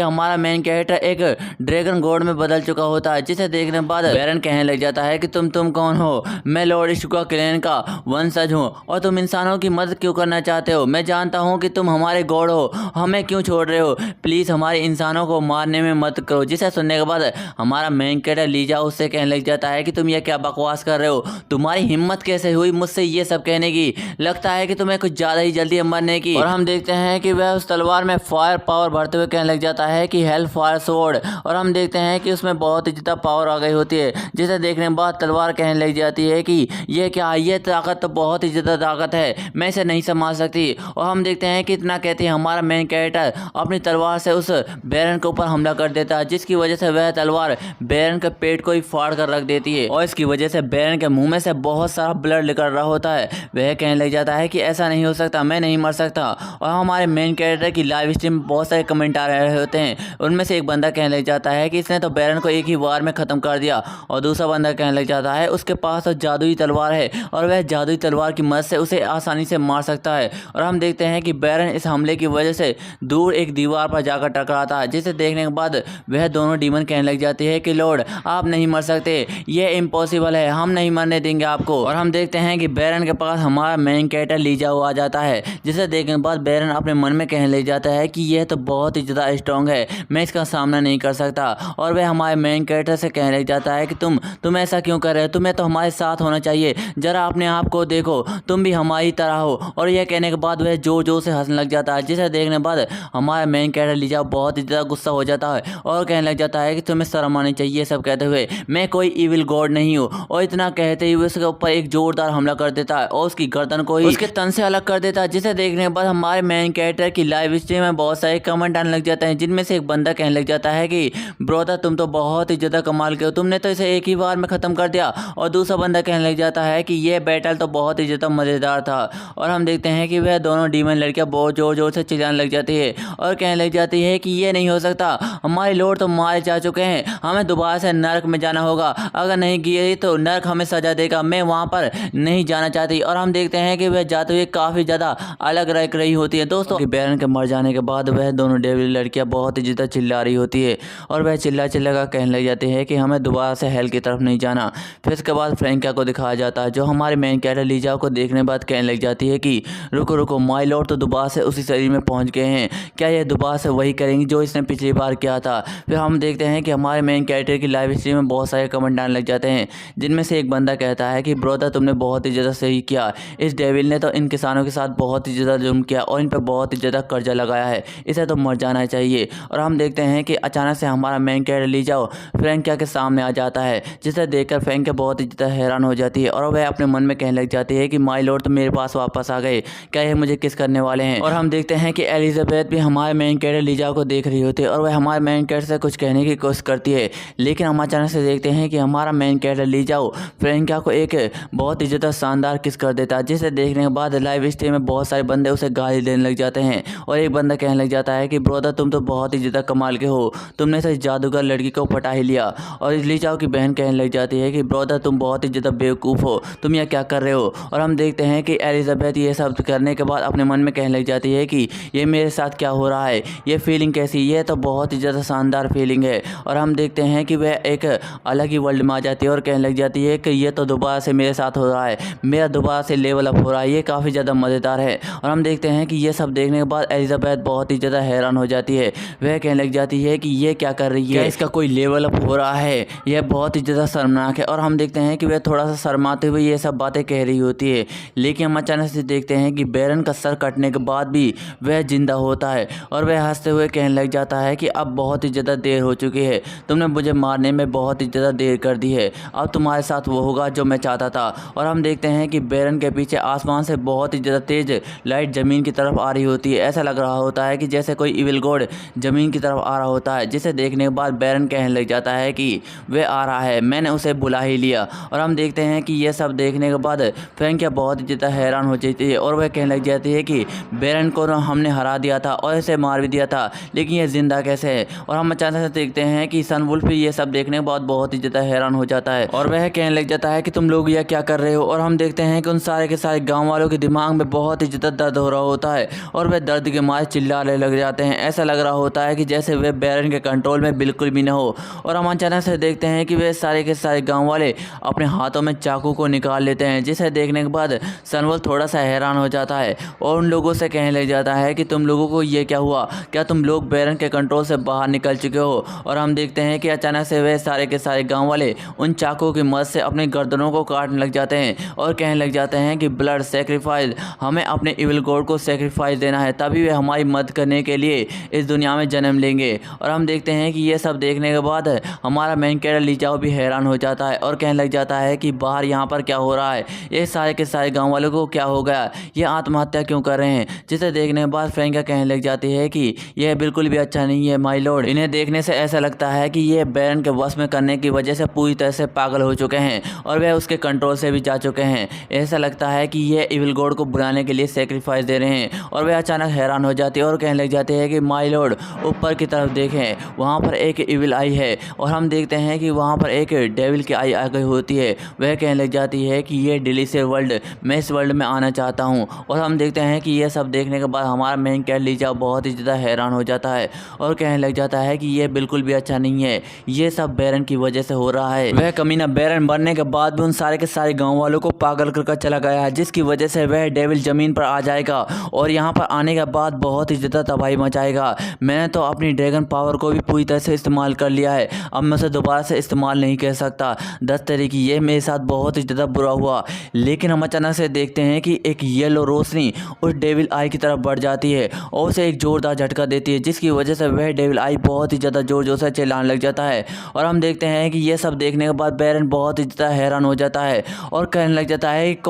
हमारा मेन कैरेक्टर एक ड्रैगन गॉड में बदल चुका होता है, जिसे देखने के बाद बैरन कहने लग जाता है कि तुम कौन हो? मैं लॉर्ड इशुका क्लैन का वंशज हूँ और तुम इंसानों की मदद क्यों करना चाहते हो? मैं जानता हूँ कि तुम हमारे गॉड हो, हमें क्यों छोड़ रहे हो? प्लीज़ हमारे इंसानों को मारने में मत करो। जिसे सुनने के बाद हमारा मेन कैरेक्टर लीजा उससे कहने लग जाता है कि तुम ये क्या बकवास कर रहे हो, तुम्हारी हिम्मत कैसे हुई मुझसे ये सब कहने की? लगता है कि तुम्हें कुछ ज़्यादा ही जल्दी मरने की। और हम देखते हैं कि वह उस तलवार में फायर पावर भरते हुए कहने लग जाता है कि हेल्प फायर स्वॉर्ड। और हम देखते हैं कि उसमें बहुत ही ज़्यादा पावर आ गई होती है, जिसे देखने के बाद तलवार कहने लग जाती है कि ये क्या, ये ताकत तो बहुत ही ज़्यादा ताकत है, मैं इसे नहीं संभाल सकती। और हम देखते हैं कि इतना कहते हैं हमारा मेन कैरेक्टर अपनी तलवार से उस बैरन के ऊपर हमला कर देता है, जिसकी वजह से वह तलवार बैरन के पेट को ही फाड़ कर रख देती है और इसकी वजह से बैरन के मुंह में से बहुत सारा ब्लड निकल रहा होता है। वह कहने लग जाता है कि ऐसा नहीं हो सकता, मैं नहीं मर सकता। और हमारे मेन कैरेक्टर की लाइव स्ट्रीम में बहुत सारे कमेंट आ रहे होते हैं, उनमें से एक बंदा कहने लग जाता है कि इसने तो बैरन को एक ही वार में ख़त्म कर दिया। और दूसरा बंदा कहने लग जाता है उसके पास तो जादुई तलवार है और वह जादुई तलवार की मदद से उसे आसानी से मार सकता है। और हम देखते हैं कि बैरन इस हमले की वजह से दूर एक दीवार पर जाकर टकराता है, जिसे देखने के बाद वह दोनों डीमन कहने लग जाती है कि लॉर्ड आप नहीं मर सकते, ये इम्पॉसिबल है, हम नहीं मरने देंगे आपको। और हम देखते हैं कि बैरन के पास हमारा मेन कैरेक्टर लीजा आ जाता है, जिसे देखने के बाद बैरन अपने मन में कहने लग जाता है कि यह तो बहुत ही ज़्यादा स्ट्रॉन्ग है, मैं इसका सामना नहीं कर सकता। और वह हमारे मेन कैरेक्टर से कहने लग जाता है कि तुम ऐसा क्यों कर रहे हो, तुम्हें तो हमारे साथ होना चाहिए, जरा अपने आप को देखो, तुम भी हमारी तरह हो। और यह कहने के बाद वह जोर जोर से हंसने लग जाता है, जिसे देखने के बाद हमारा मेन कैरेक्टर लीजा बहुत ही ज़्यादा गुस्सा हो जाता है और कहने लग जाता है कि तुम्हें शर्म आनी चाहिए सब कहते हुए, मैं कोई इविल गॉड नहीं हूँ। और इतना कहते ही उसके ऊपर एक जोरदार हमला कर देता है और उसकी गर्दन को ही उसके तन से अलग कर देता है, जिसे देखने के बाद हमारे मेन कैरेक्टर की लाइव स्ट्रीम में बहुत सारे कमेंट आने लग जाते हैं, जिनमें से एक बंदा कहने लग जाता है कि ब्रोदर तुम तो बहुत ही ज़्यादा कमाल के हो, तुमने तो इसे एक ही बार में ख़त्म कर दिया। और दूसरा बंदा कहने लग जाता है कि ये बैटल तो बहुत ही ज़्यादा मज़ेदार था। और हम देखते हैं कि वह दोनों डीमन लड़कियाँ बहुत ज़ोर ज़ोर से चिल्लाने लग जाती है और कहने लग जाती है कि ये नहीं हो सकता, हमारे लॉर्ड तो मारे जा चुके हैं, हमें दोबारा से नरक में जाना होगा, अगर नहीं गए तो नरक हमें सजा देगा, मैं वहाँ पर नहीं जाना चाहती। और हम देखते हैं कि वह जाते हुए काफ़ी ज़्यादा अलग रह रही होती है दोस्तों। कि बैरन के मर जाने के बाद वह दोनों डेविल लड़कियाँ बहुत ही ज़्यादा चिल्ला रही होती है और वह चिल्ला कर कहने लग जाती है कि हमें दोबारा से हेल की तरफ नहीं जाना। फिर इसके बाद फ्रैंका को दिखाया जाता है, जो हमारे मेन कैरेक्टर लीजा को देखने के बाद कहने लग जाती है कि रुको रुको, माय लॉर्ड तो दोबारा से उसी शरीर में पहुंच गए हैं, क्या ये दोबारा से वही करेंगी जो इसने पिछली बार किया था? फिर हम देखते हैं कि हमारे मेन मेन कैरेक्टर की लाइव स्ट्रीम में बहुत सारे कमेंट आने लग जाते हैं, जिनमें से एक बंदा कहता है कि ब्रदर तुमने बहुत ही ज़्यादा सही किया, इस डेविल ने तो इन किसानों के साथ बहुत ही ज़्यादा जुल्म किया और इन पर बहुत ही ज़्यादा कर्जा लगाया है, इसे तो मर जाना चाहिए। और हम देखते हैं कि अचानक से हमारा मेन कैरेक्टर ली जाओ फ्रैंकिया के सामने आ जाता है, जिसे देखकर फ्रैंकिया बहुत ही ज़्यादा हैरान हो जाती है और वह अपने मन में कहने लग जाती है कि माय लॉर्ड तुम मेरे पास वापस आ गए, क्या ये मुझे किस करने वाले हैं। और हम देखते हैं कि एलिजाबेथ भी हमारे मेन कैरेक्टर लीजा को देख रही होती है और वह हमारे मेन कैरेक्टर से कुछ कहने की कोशिश करती है, लेकिन हम अचानक से देखते हैं कि हमारा मेन कैरेक्टर लीजा फ्रैंकिया को एक बहुत ही ज़्यादा शानदार किस कर देता है, जिसे देखने के बाद लाइव स्ट्रीम में बहुत सारे बंदे उसे गाली देने लग जाते हैं। और एक बंदा कहने लग जाता है कि ब्रदर तुम तो बहुत ही ज़्यादा कमाल के हो, तुमने से जादूगर लड़की को पटा ही लिया। और लीजा की बहन कहने लग जाती है कि ब्रदर तुम बहुत ही ज़्यादा बेवकूफ़ हो, तुम यह क्या कर रहे हो। और हम देखते हैं कि एलिजाबेथ ये सब करने के बाद अपने मन में कहने लग जाती है कि ये मेरे साथ क्या हो रहा है, ये फीलिंग कैसी, ये तो बहुत ही ज़्यादा शानदार फीलिंग है। और हम देखते हैं कि वह एक अलग ही वर्ल्ड में आ जाती है और कहने लग जाती है कि ये तो दोबारा से मेरे साथ हो रहा है, मेरा दोबारा से लेवल अप हो रहा है, ये काफ़ी ज़्यादा मज़ेदार है। और हम देखते हैं कि ये सब देखने के बाद एलिजाबेथ बहुत ही ज़्यादा हैरान हो जाती है, वह कहने लग जाती है कि ये क्या कर रही है, इसका कोई लेवल अप हो रहा है, यह बहुत ही ज़्यादा शर्मनाक है। और हम देखते हैं कि वह थोड़ा सा शर्माते हुए ये सब बातें कह रही होती है, लेकिन हम अचानक से देखते हैं कि बैरन का सर कटने के बाद भी वह जिंदा होता है और वह हंसते हुए कहने लग जाता है कि अब बहुत ही ज़्यादा देर हो चुकी है, तुमने मुझे मारने में बहुत ही ज़्यादा देर कर दी है, अब तुम्हारे साथ वो होगा जो मैं चाहता था। और हम देखते हैं कि बैरन के पीछे आसमान से बहुत ही ज़्यादा तेज़ लाइट ज़मीन की तरफ आ रही होती है, ऐसा लग रहा होता है कि जैसे कोई इविल गॉड ज़मीन की तरफ आ रहा होता है, जिसे देखने के बाद बैरन कहने लग जाता है कि वह आ रहा है, मैंने उसे बुला ही लिया। और हम देखते हैं कि यह सब देखने के बाद फ्रैंकिया बहुत ही ज़्यादा हैरान हो जाती है और वह कहने लग जाती है कि बैरन को हमने हरा दिया था और इसे मार भी दिया था, लेकिन यह ज़िंदा कैसे है। और हम अचानक से देखते हैं कि सनवुल्फ भी ये सब देखने के बाद बहुत ही ज़्यादा हैरान हो जाता है और वह कहने लग जाता है कि तुम लोग यह क्या कर रहे हो। और हम देखते हैं कि उन सारे के सारे गाँव वालों के दिमाग में बहुत ही ज़्यादा दर्द हो रहा होता है और वह दर्द के मारे चिल्लाने लग जाते हैं, ऐसा लग रहा होता है कि जैसे वे बैरन के कंट्रोल में बिल्कुल भी न हो। और हम अचानक से देखते हैं कि वे सारे के सारे गांव वाले अपने हाथों में चाकू को निकाल लेते हैं, जिसे देखने के बाद सनवुल्फ थोड़ा सा हैरान हो जाता है और उन लोगों से कहने लग जाता है कि तुम लोगों को ये क्या हुआ, क्या तुम लोग बैरन के कंट्रोल से बाहर निकल चुके हो। और हम देखते हैं कि अचानक से वे सारे के सारे गाँव वाले उन चाकू की मदद से अपनी गर्दनों को काटने लग जाते हैं और कहने लग जाते हैं कि ब्लड सेक्रीफाइस, हमें अपने इविल गॉड को सेक्रीफाइस देना है, तभी वे हमारी मदद करने के लिए इस दुनिया में जन्म लेंगे। और हम देखते हैं कि ये सब देखने के बाद हमारा मेन कैरेक्टर लीजाओ भी हैरान हो जाता है और कहने लग जाता है कि बाहर यहाँ पर क्या हो रहा है, ये सारे के सारे गाँव वालों को क्या हो गया, ये आत्महत्या क्यों कर रहे हैं। जिसे देखने के बाद फ्रैंकिया कहने लग जाती है कि यह बिल्कुल भी अच्छा नहीं है माय लॉर्ड, इन्हें देखने से ऐसा लगता है कि ये बैरन के वश में करने की वजह से पूरी तरह से पागल हो चुके हैं और वह उसके कंट्रोल से भी जा चुके हैं, ऐसा लगता है कि ये इविल गॉड को बुलाने के लिए सेक्रीफाइस दे रहे हैं। और वह अचानक हैरान हो जाती है और कहने लग जाती है कि माय लॉर्ड ऊपर की तरफ देखें, वहाँ पर एक इविल आई है। और हम देखते हैं कि वहाँ पर एक डेविल की आई आ गई होती है, वह कहने लग जाती है कि ये डिलीशियस वर्ल्ड, मैं इस वर्ल्ड में आना चाहता हूँ। और हम देखते हैं कि यह सब देखने के बाद हमारा मेन कैरेक्टर लीजा बहुत ही ज़्यादा हैरान हो जाता है और कहने लग जाता है कि ये बिल्कुल भी अच्छा नहीं है, ये सब बैरन की वजह से हो रहा है। वह कमीना बैरन बनने के बाद भी उन सारे के सारे गाँव वालों को पागल कर चला गया है, जिसकी वजह से वह डेविल ज़मीन पर आ जाएगा और यहाँ पर आने के बाद बहुत ही ज़्यादा तबाही मचाएगा। मैंने तो अपनी ड्रैगन पावर को भी पूरी तरह से इस्तेमाल कर लिया है, अब मैं उसे दोबारा से इस्तेमाल नहीं कर सकता। 10 तरीके ये मेरे साथ बहुत ही ज़्यादा बुरा हुआ। लेकिन हम अचानक से देखते हैं कि एक येलो रोशनी उस डेविल आई की तरफ बढ़ जाती है और उसे एक ज़ोरदार झटका देती है, जिसकी वजह से वह डेविल आई बहुत ही ज़्यादा ज़ोर ज़ोर से चिल्लाने लग जाता है। और हम देखते हैं कि यह सब देखने के बाद बैरन बहुत ही ज़्यादा हैरान हो जाता है और कहने लग जाता है कि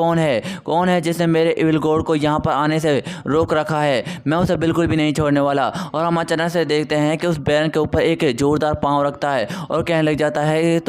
कौन है जिसने मेरे इविल गॉड को यहाँ पर आने से रोक रखा है, मैं उसे बिल्कुल भी नहीं छोड़ने वाला। और हम अचानक से देखते हैं कि उस बैरन के ऊपर एक जोरदार पाँव रखता है और कहने लग जाता है कि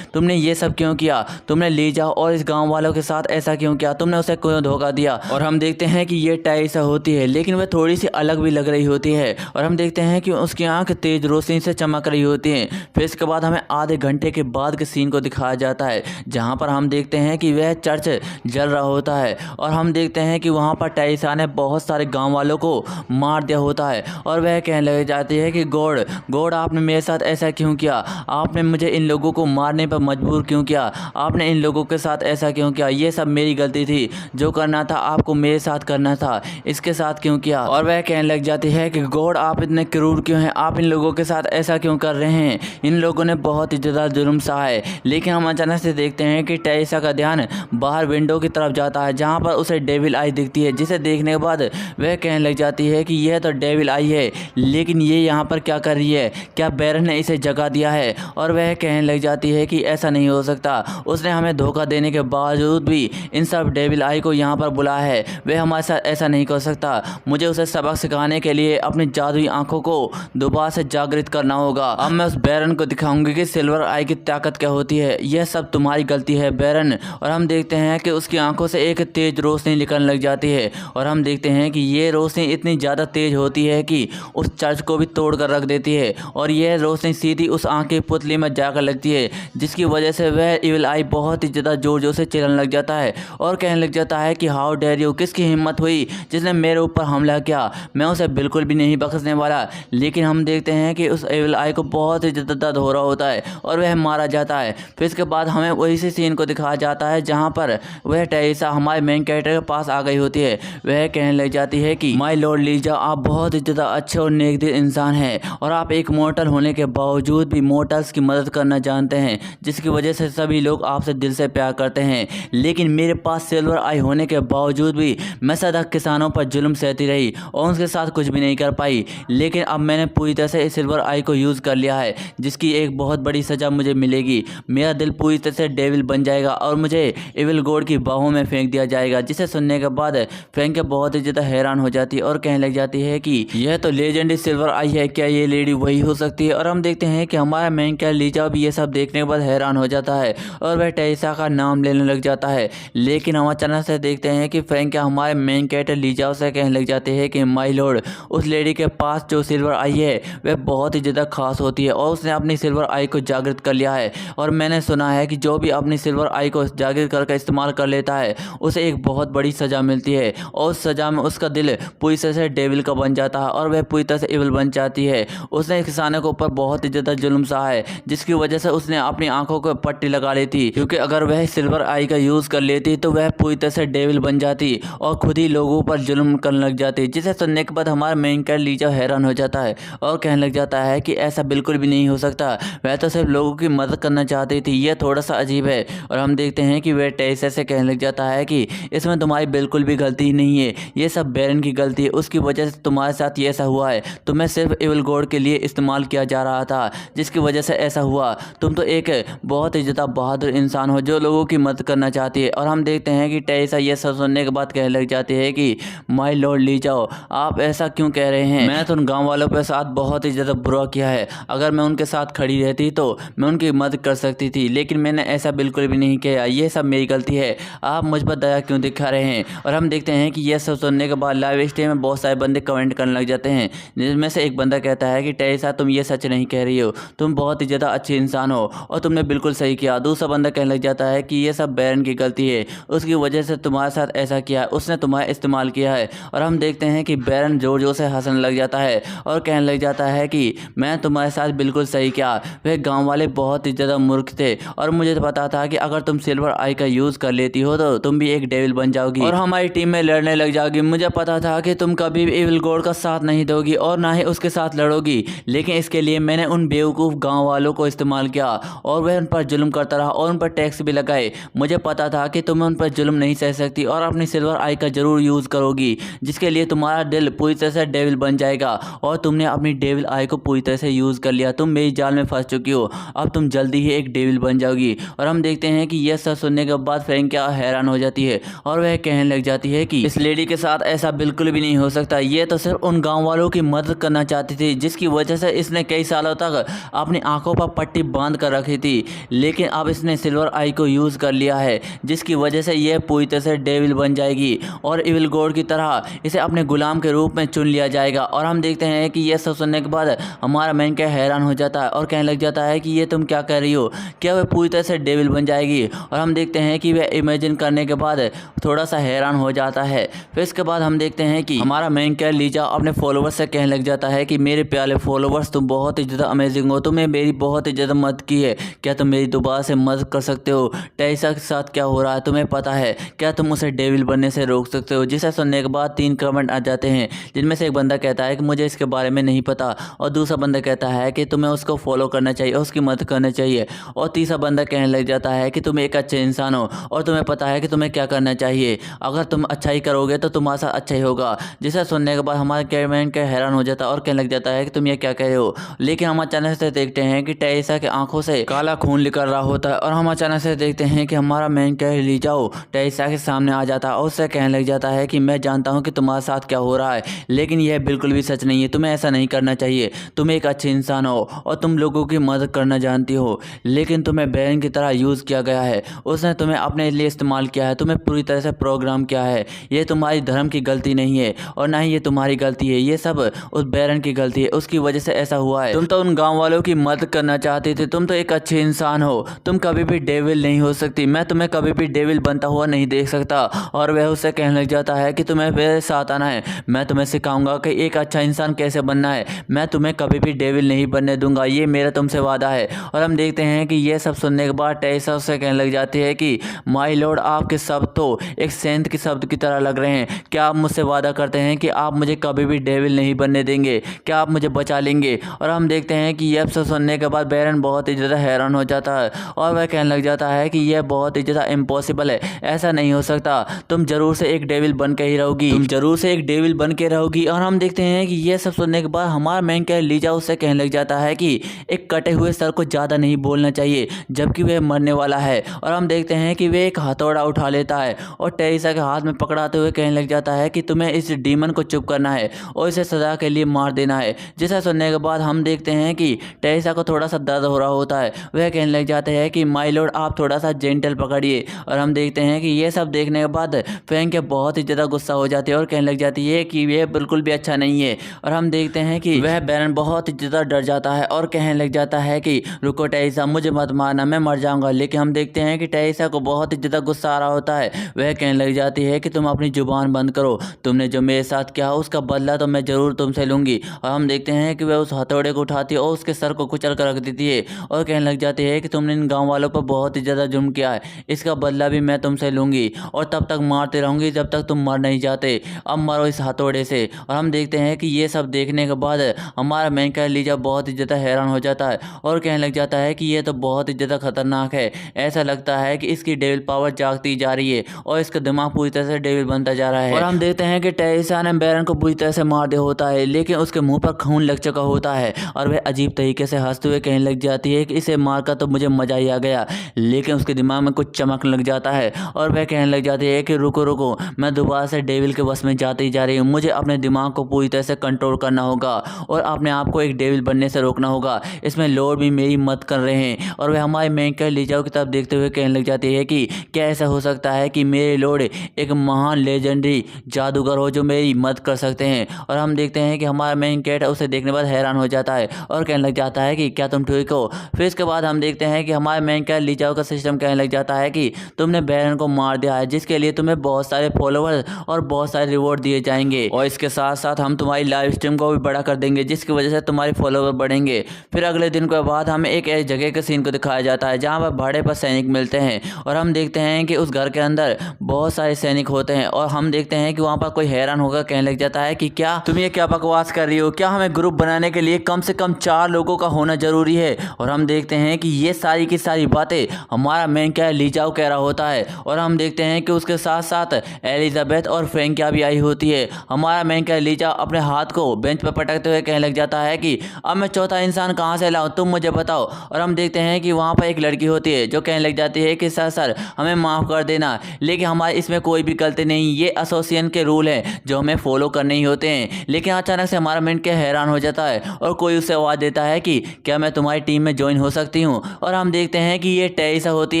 तुमने ये सब क्यों किया, तुमने लीजा और इस गाँव वालों के साथ ऐसा क्यों किया, तुमने उसे क्यों धोखा दिया। और हम देखते हैं कि ये टाइसा होती है, लेकिन वह थोड़ी सी अलग भी लग रही होती है और हम देखते हैं कि उसकी आंख तेज रोशनी से चमक रही होती है। फिर इसके बाद हमें आधे घंटे के बाद के सीन को दिखाया जाता है, जहाँ पर हम देखते हैं कि वह चर्च जल रहा होता है और हम देखते हैं कि वहाँ पर टाइसा ने बहुत सारे गाँव वालों को मार दिया होता है और वह कहने लग जाती है कि गॉड आपने मेरे साथ ऐसा क्यों किया, आपने मुझे इन लोगों को मारने पर मजबूर क्यों किया, आपने इन लोगों के साथ ऐसा क्यों किया, ये सब मेरी गलती थी, जो करना था आपको मेरे साथ करना था, इसके साथ क्यों किया। और वह कहने लग जाती है कि गॉड आप इतने क्रूर क्यों हैं, आप इन लोगों के साथ ऐसा क्यों कर रहे हैं, इन लोगों ने बहुत ही ज़्यादा जुल्म सहा है। लेकिन हम अचानक से देखते हैं कि टेरेसा का ध्यान बाहर विंडो की तरफ जाता है, जहाँ पर उसे डेविल आई दिखती है, जिसे देखने के बाद वह कहने लग जाती है कि यह तो डेविल आई है, लेकिन ये यहाँ पर क्या कर रही है, क्या बैरन ने इसे जगा दिया है। और वह कहने लग जाती है कि ऐसा नहीं हो सकता, उसने हमें धोखा देने के बावजूद भी इन सब डेविल आई को यहाँ पर बुलाया है, वह हमारे साथ ऐसा नहीं कर सकता। मुझे उसे सबक सिखाने के लिए अपनी जादुई आंखों को दोबारा से जागृत करना होगा। अब मैं उस बैरन को दिखाऊंगी कि सिल्वर आई की ताकत क्या होती है। यह सब तुम्हारी गलती है बैरन। और हम देखते हैं कि उसकी आंखों से एक तेज रोशनी निकलने लग जाती है, और हम देखते हैं कि ये रोशनी इतनी ज़्यादा तेज होती है कि उस चर्च को भी तोड़ कर रख देती है, और यह रोशनी सीधी उस आंख की पुतली में जाकर लगती है, जिसकी वजह से वह इविल आई बहुत ही ज़्यादा जोर जोर से चिल्लाने लग जाता है और कहने लग जाता है कि हाउ डेयर यू, किसकी हिम्मत हुई जिसने मेरे ऊपर हमला किया, मैं उसे बिल्कुल भी नहीं बख्शने वाला। लेकिन हम देखते हैं कि उस इविल आई को बहुत ही ज़्यादा दर्द हो रहा होता है और वह मारा जाता है। फिर इसके बाद हमें वही सी सीन को दिखाया जाता है जहाँ पर वह टेरेसा हमारे मेन कैरेक्टर के पास आ गई होती है। वह कहने लग जाती है कि माय लॉर्ड लीजा, आप बहुत ही ज़्यादा अच्छे और नेकदिल इंसान हैं, और आप एक मोर्टल होने के बावजूद भी मोर्टल्स की मदद करना जानते हैं, जिसकी वजह से सभी लोग आपसे दिल से प्यार करते हैं। लेकिन मेरे पास सिल्वर आई होने के बावजूद भी मैं सदा किसानों पर जुल्म सहती रही और उनके साथ कुछ भी नहीं कर पाई। लेकिन अब मैंने पूरी तरह से इस सिल्वर आई को यूज़ कर लिया है, जिसकी एक बहुत बड़ी सज़ा मुझे मिलेगी। मेरा दिल पूरी तरह से डेविल बन जाएगा और मुझे इविल गॉड की बाहों में फेंक दिया जाएगा। जिसे सुनने के बाद फ्रैंक बहुत ही ज़्यादा हैरान हो जाती है और कहने लग जाती है कि यह तो लेजेंडरी सिल्वर आई है, क्या ये लेडी वही हो सकती है। और हम देखते हैं कि हमारा मेन कैरेक्टर लीजा भी ये सब देखने के बाद हैरान हो जाता है और वह टेरेसा का नाम लेने लग जाता है। लेकिन हम अचानक से देखते हैं कि फ्रैंक हमारे मेन कैरेक्टर लीजा से कहने लग जाते हैं कि माय लॉर्ड, उस लेडी के पास जो सिल्वर आई है वह बहुत ही ज़्यादा खास होती है और उसने अपनी सिल्वर आई को जागृत कर लिया है। और मैंने सुना है कि जो भी अपनी सिल्वर आई को जागृत करके इस्तेमाल कर लेता है उसे एक बहुत बड़ी सज़ा मिलती है, और उस सज़ा में उसका दिल पूरी तरह से डेविल का बन जाता है और वह पूरी तरह से इविल बन जाती है। उसने किसानों के ऊपर बहुत ही ज़्यादा जुल्म सहा है, जिसकी वजह से उसने अपनी आंखों को पट्टी लगा ली थी, क्योंकि अगर वह सिल्वर आई का यूज़ कर लेती तो वह पूरी तरह से डेविल बन जाती और खुद ही लोगों पर जुल्म करने लग जाती। जिसे सुनने के बाद हमारा मेन कैरेक्टर लीजा हैरान हो जाता है और कहने लग जाता है कि ऐसा बिल्कुल भी नहीं हो सकता, वह तो सिर्फ लोगों की मदद करना चाहती थी, यह थोड़ा सा अजीब है। और हम देखते हैं कि वह टेरेसा से कहने लग जाता है कि इसमें तुम्हारी बिल्कुल भी गलती नहीं है, ये सब बैरन की गलती है, उसकी वजह से तुम्हारे साथ ये ऐसा हुआ है। तुम्हें सिर्फ इविल गॉड के लिए इस्तेमाल किया जा रहा था, जिसकी वजह से ऐसा हुआ। तुम तो एक बहुत ही ज़्यादा बहादुर इंसान हो जो लोगों की मदद करना चाहती है। और हम देखते हैं कि टेरेसा ये सब सुनने के बाद कहने लग जाती है कि माय लॉर्ड लीजा, आप ऐसा क्यों कह रहे हैं, मैं तो उन गाँव वालों के साथ बहुत ही ज़्यादा बुरा किया है, अगर मैं उनके साथ खड़ी रहती तो मैं उनकी मदद कर सकती थी, लेकिन मैंने ऐसा बिल्कुल भी नहीं किया, ये सब मेरी गलती है, आप मुझ पर दया क्यों दिखा रहे हैं। और हम देखते हैं कि यह सब सुनने के बाद लाइव स्ट्रीम में बहुत सारे बंदे कमेंट करने लग जाते हैं, जिसमें से एक बंदा कहता है कि टेरेसा तुम ये सच नहीं कह रही हो, तुम बहुत ही ज़्यादा अच्छे इंसान हो और तुमने बिल्कुल सही किया। दूसरा बंदा कहने लग जाता है कि ये सब बैरन की गलती है, उसकी वजह से तुम्हारे साथ ऐसा किया, उसने तुम्हारा इस्तेमाल किया है। और हम देखते हैं कि बैरन जोर जोर से हंसने लग जाता है और कहने लग जाता है कि मैं तुम्हारे साथ बिल्कुल सही किया, वे गाँव वाले बहुत ही ज़्यादा मूर्ख थे और मुझे तो पता था कि अगर तुम सिल्वर आई का यूज़ कर लेती हो तो तुम भी एक डेविल बन जाओगी और हमारी टीम में लड़ने लग जाओगी। मुझे पता था कि तुम कभी भी इविल गॉड का साथ नहीं दोगी और ना ही उसके साथ लड़ोगी, लेकिन इसके लिए मैंने उन बेवकूफ़ गांव वालों को इस्तेमाल किया और वह उन पर जुल्म करता रहा और उन पर टैक्स भी लगाए। मुझे पता था कि तुम उन पर जुल्म नहीं सह सकती और अपनी सिल्वर आई का ज़रूर यूज़ करोगी, जिसके लिए तुम्हारा दिल पूरी तरह से डेविल बन जाएगा। और तुमने अपनी डेविल आई को पूरी तरह से यूज़ कर लिया, तुम मेरी जाल में फंस चुकी हो, अब तुम जल्दी ही एक डेविल बन जाओगी। और हम देखते हैं कि यह सब सुनने के बाद फ्रैंक हैरान हो जाती है और वह कहने लग जाती है कि इस लेडी के साथ ऐसा बिल्कुल भी नहीं हो सकता, ये तो सिर्फ उन गांव वालों की मदद करना चाहती थी, जिसकी वजह से इसने कई सालों तक अपनी आंखों पर पट्टी बांध कर रखी थी, लेकिन अब इसने सिल्वर आई को यूज़ कर लिया है, जिसकी वजह से यह पूरी तरह से डेविल बन जाएगी और इविल गॉड की तरह इसे अपने गुलाम के रूप में चुन लिया जाएगा। और हम देखते हैं कि यह सब सुनने के बाद हमारा मैन क्या हैरान हो जाता है और कहने लग जाता है कि ये तुम क्या कह रही हो, क्या वह पूरी तरह से डेविल बन जाएगी। और हम देखते हैं कि वह इमेजिन करने के बाद थोड़ा सा हैरान हो जाता है। फिर इसके बाद हम देखते हैं कि हमारा मेन कैरेक्टर लीजा अपने फॉलोवर्स से कहने लग जाता है कि मेरे प्यारे फॉलोवर्स, तुम बहुत ही ज़्यादा अमेजिंग हो, तुमने मेरी बहुत ही ज़्यादा मदद की है, क्या तुम मेरी दोबारा से मदद कर सकते हो। टेरेसा के साथ क्या हो रहा है तुम्हें पता है, क्या तुम उसे डेविल बनने से रोक सकते हो। जिसे सुनने के बाद 3 कमेंट आ जाते हैं, जिनमें से एक बंदा कहता है कि मुझे इसके बारे में नहीं पता और दूसरा बंदा कहता है कि तुम्हें तुम्हें उसको फॉलो करना चाहिए और उसकी मदद करना चाहिए। और तीसरा बंदा कहने लग जाता है कि तुम एक अच्छे इंसान हो और तुम्हें पता है कि तुम्हें क्या करना चाहिए, अगर तुम अच्छा ही करोगे तो तुम्हारे साथ अच्छा ही होगा। जिसे सुनने के बाद हमारे कैमरामैन के हैरान हो जाता है और कहने लग जाता है कि तुम ये क्या कह रहे हो। लेकिन हम अचानक से देखते हैं कि टेरेसा के आंखों से काला खून निकल रहा होता है और हम अचानक से देखते हैं कि हमारा मेन कैरेक्टर लीजाओ टेरेसा के सामने आ जाता है और उससे कहने लग जाता है कि मैं जानता हूँ कि तुम्हारे साथ क्या हो रहा है, लेकिन यह बिल्कुल भी सच नहीं है, तुम्हें ऐसा नहीं करना चाहिए। तुम एक अच्छे इंसान हो और तुम लोगों की मदद करना जानती हो, लेकिन तुम्हें बैरन की तरह यूज़ किया गया है। उसने तुम्हें अपने लिए इस्तेमाल किया है, तुम्हें पूरी तरह से प्रोग्राम किया है। ये तुम्हारी धर्म की गलती नहीं है और ना ही ये तुम्हारी गलती है, ये सब उस बैरन की गलती है, उसकी वजह से ऐसा हुआ है। तुम तो उन गाँव वालों की मदद करना चाहते थे, तुम तो एक अच्छे इंसान हो, तुम कभी भी डेविल नहीं हो सकती, मैं तुम्हें कभी भी डेविल बनता हुआ नहीं देख सकता। और वह उससे कहने लग जाता है कि तुम्हें मेरे साथ आना है, मैं तुम्हें सिखाऊंगा कि एक अच्छा इंसान कैसे बनना है, मैं तुम्हें कभी भी डेविल नहीं बनने दूंगा, ये मेरा तुमसे वादा है। और हम देखते हैं कि ये सब सुनने के बाद टेरेसा उससे कहने लग जाती है कि माय लॉर्ड, आपके शब्द तो एक सेंट के शब्द की तरह लग रहे हैं, क्या आप मुझसे वादा करते हैं कि आप मुझे कभी भी डेविल नहीं बनने देंगे, क्या आप मुझे बचा लेंगे। और हम देखते हैं कि यह सब सुनने के बाद बैरन बहुत ही ज़्यादा हैरान हो जाता है और वह कहने लग जाता है कि यह बहुत ही ज़्यादा इम्पॉसिबल है, ऐसा नहीं हो सकता, तुम जरूर से एक डेविल बन के ही रहोगी, तुम जरूर से एक डेविल बन के रहोगी। और हम देखते हैं कि यह सब सुनने के बाद हमारा मेन कैरेक्टर लीजा उससे कहने लग जाता है कि एक कटे हुए सर को ज़्यादा नहीं बोलना चाहिए जबकि वह मरने वाला है। और हम देखते हैं कि वह एक हथौड़ा उठा लेता है और टेरेसा के हाथ में पकड़ाते हुए कहने लग जाता है कि तुम्हें इस डीमन को चुप करना है और इसे सजा के लिए मार देना है। जिसे सुनने के बाद हम देखते हैं कि टेरेसा को थोड़ा सा दर्द हो रहा होता है, वह कहने लग जाते हैं कि माय लॉर्ड आप थोड़ा सा जेंटल पकड़िए। और हम देखते हैं कि ये सब देखने के बाद फ्रैंक बहुत ही ज़्यादा गुस्सा हो जाती है और कहने लग जाती है कि यह बिल्कुल भी अच्छा नहीं है। और हम देखते हैं कि वह बैरन बहुत ही ज़्यादा डर जाता है और कहने लग जाता है कि रुको टेरेसा, मुझे मत मारना, मैं मर जाऊंगा। लेकिन हम देखते हैं कि टेरेसा को बहुत ही ज़्यादा गुस्सा आ रहा होता है, वह कहने लग जाती है कि तुम अपनी जुबान बंद करो, तुमने जो मेरे साथ किया उसका बदला तो मैं ज़रूर तुमसे लूँगी। और हम देखते हैं कि वह उस हथौड़े को उठाती है और उसके सर को कुचल कर रख देती है और कहने लग जाती है कि तुमने इन गाँव वालों पर बहुत ही ज़्यादा जुर्म किया है, इसका बदला भी मैं तुमसे लूँगी और तब तक मारते रहूँगी जब तक तुम मर नहीं जाते, अब मरो इस हथौड़े से। और हम देखते हैं कि ये सब देखने के बाद हमारा मेन कैरेक्टर लीजा बहुत ही ज़्यादा हैरान हो जाता है और कहने लग जाता है कि ये तो बहुत ही ज़्यादा खतरनाक है, ऐसा लगता है कि इसकी डेविल पावर जागती जा रही है और इसका दिमाग पूरी तरह से डेविल बनता जा रहा है। और हम देखते हैं कि टेरेसा ने बैरन को पूरी तरह से मार दिया होता है, लेकिन उसके मुंह पर खून लग चुका होता है और वह अजीब तरीके से हंसते हुए कहने लग जाती है कि इसे मारकर तो मुझे मजा ही आ गया। लेकिन उसके दिमाग में कुछ चमकने लग जाता है और वह कहने लग जाती है कि रुको रुको, मैं दोबारा से डेविल के बस में जाती जा रही हूँ, मुझे अपने दिमाग को पूरी तरह से कंट्रोल करना होगा और अपने आप को एक डेविल बनने से रोकना होगा, इसमें लॉर्ड भी मेरी मदद कर रहे हैं। और वह हमारे मेन कैरेक्टर लीजाओ की तरफ देखते हुए कहने लग जाती है कि क्या ऐसा हो सकता है कि मेरे लॉर्ड एक महान लेजेंडरी जादूगर हो जो मेरी मदद कर सकते हैं। और हम देखते हैं कि हमारा मेन कैरेक्टर उसे देखने के बाद हैरान हो जाता है और कहने लग जाता है कि क्या तुम ठीक हो। फिर इसके बाद हम देखते हैं कि हमारे मेन कैरेक्टर लीजाओ का सिस्टम कहने लग जाता है कि तुमने बैरन को मार दिया है, जिसके लिए तुम्हें बहुत सारे फॉलोअर्स और बहुत सारे रिवॉर्ड दिए जाएंगे और इसके साथ साथ हम तुम्हारी लाइव स्ट्रीम को भी बड़ा कर देंगे, जिसकी वजह से तुम्हारे फॉलोअर बढ़ेंगे। फिर अगले दिन के बाद हमें एक ऐसी जगह के सीन को दिखाया जाता है जहाँ पर भाड़े पर सैनिक मिलते हैं और हम देखते हैं कि उस घर के अंदर बहुत सारे सैनिक होते हैं और हम देखते हैं कि वहाँ पर कोई हैरान होकर कहने लग जाता है कि क्या तुम ये क्या बकवास कर रही हो, क्या हमें ग्रुप बनाने के लिए कम से कम 4 लोगों का होना जरूरी है। और हम देखते हैं कि ये सारी की सारी बातें हमारा मेन कैरेक्टर लीजाओ कह रहा होता है और हम देखते हैं कि उसके साथ साथ एलिजाबेथ और फ्रैंकिया भी आई होती है। हमारा मेन कैरेक्टर लीजाओ अपने हाथ को बेंच पर पटकते हुए कहने लग जाता है कि अब मैं चौथा इंसान कहाँ से लाऊं, तुम मुझे बताओ। और हम देखते हैं कि वहाँ पर एक लड़की होती है जो कहने लग जाती है कि सर हमें माफ़ कर देना, लेकिन हमारे इसमें कोई भी गलती नहीं, ये एसोसिएशन के रूल हैं जो हमें फॉलो करने ही होते हैं। लेकिन अचानक से हमारा मेन कैरेक्टर हैरान हो जाता है और कोई उसे आवाज़ देता है कि क्या मैं तुम्हारी टीम में ज्वाइन हो सकती हूँ। और हम देखते हैं कि ये टेरेसा होती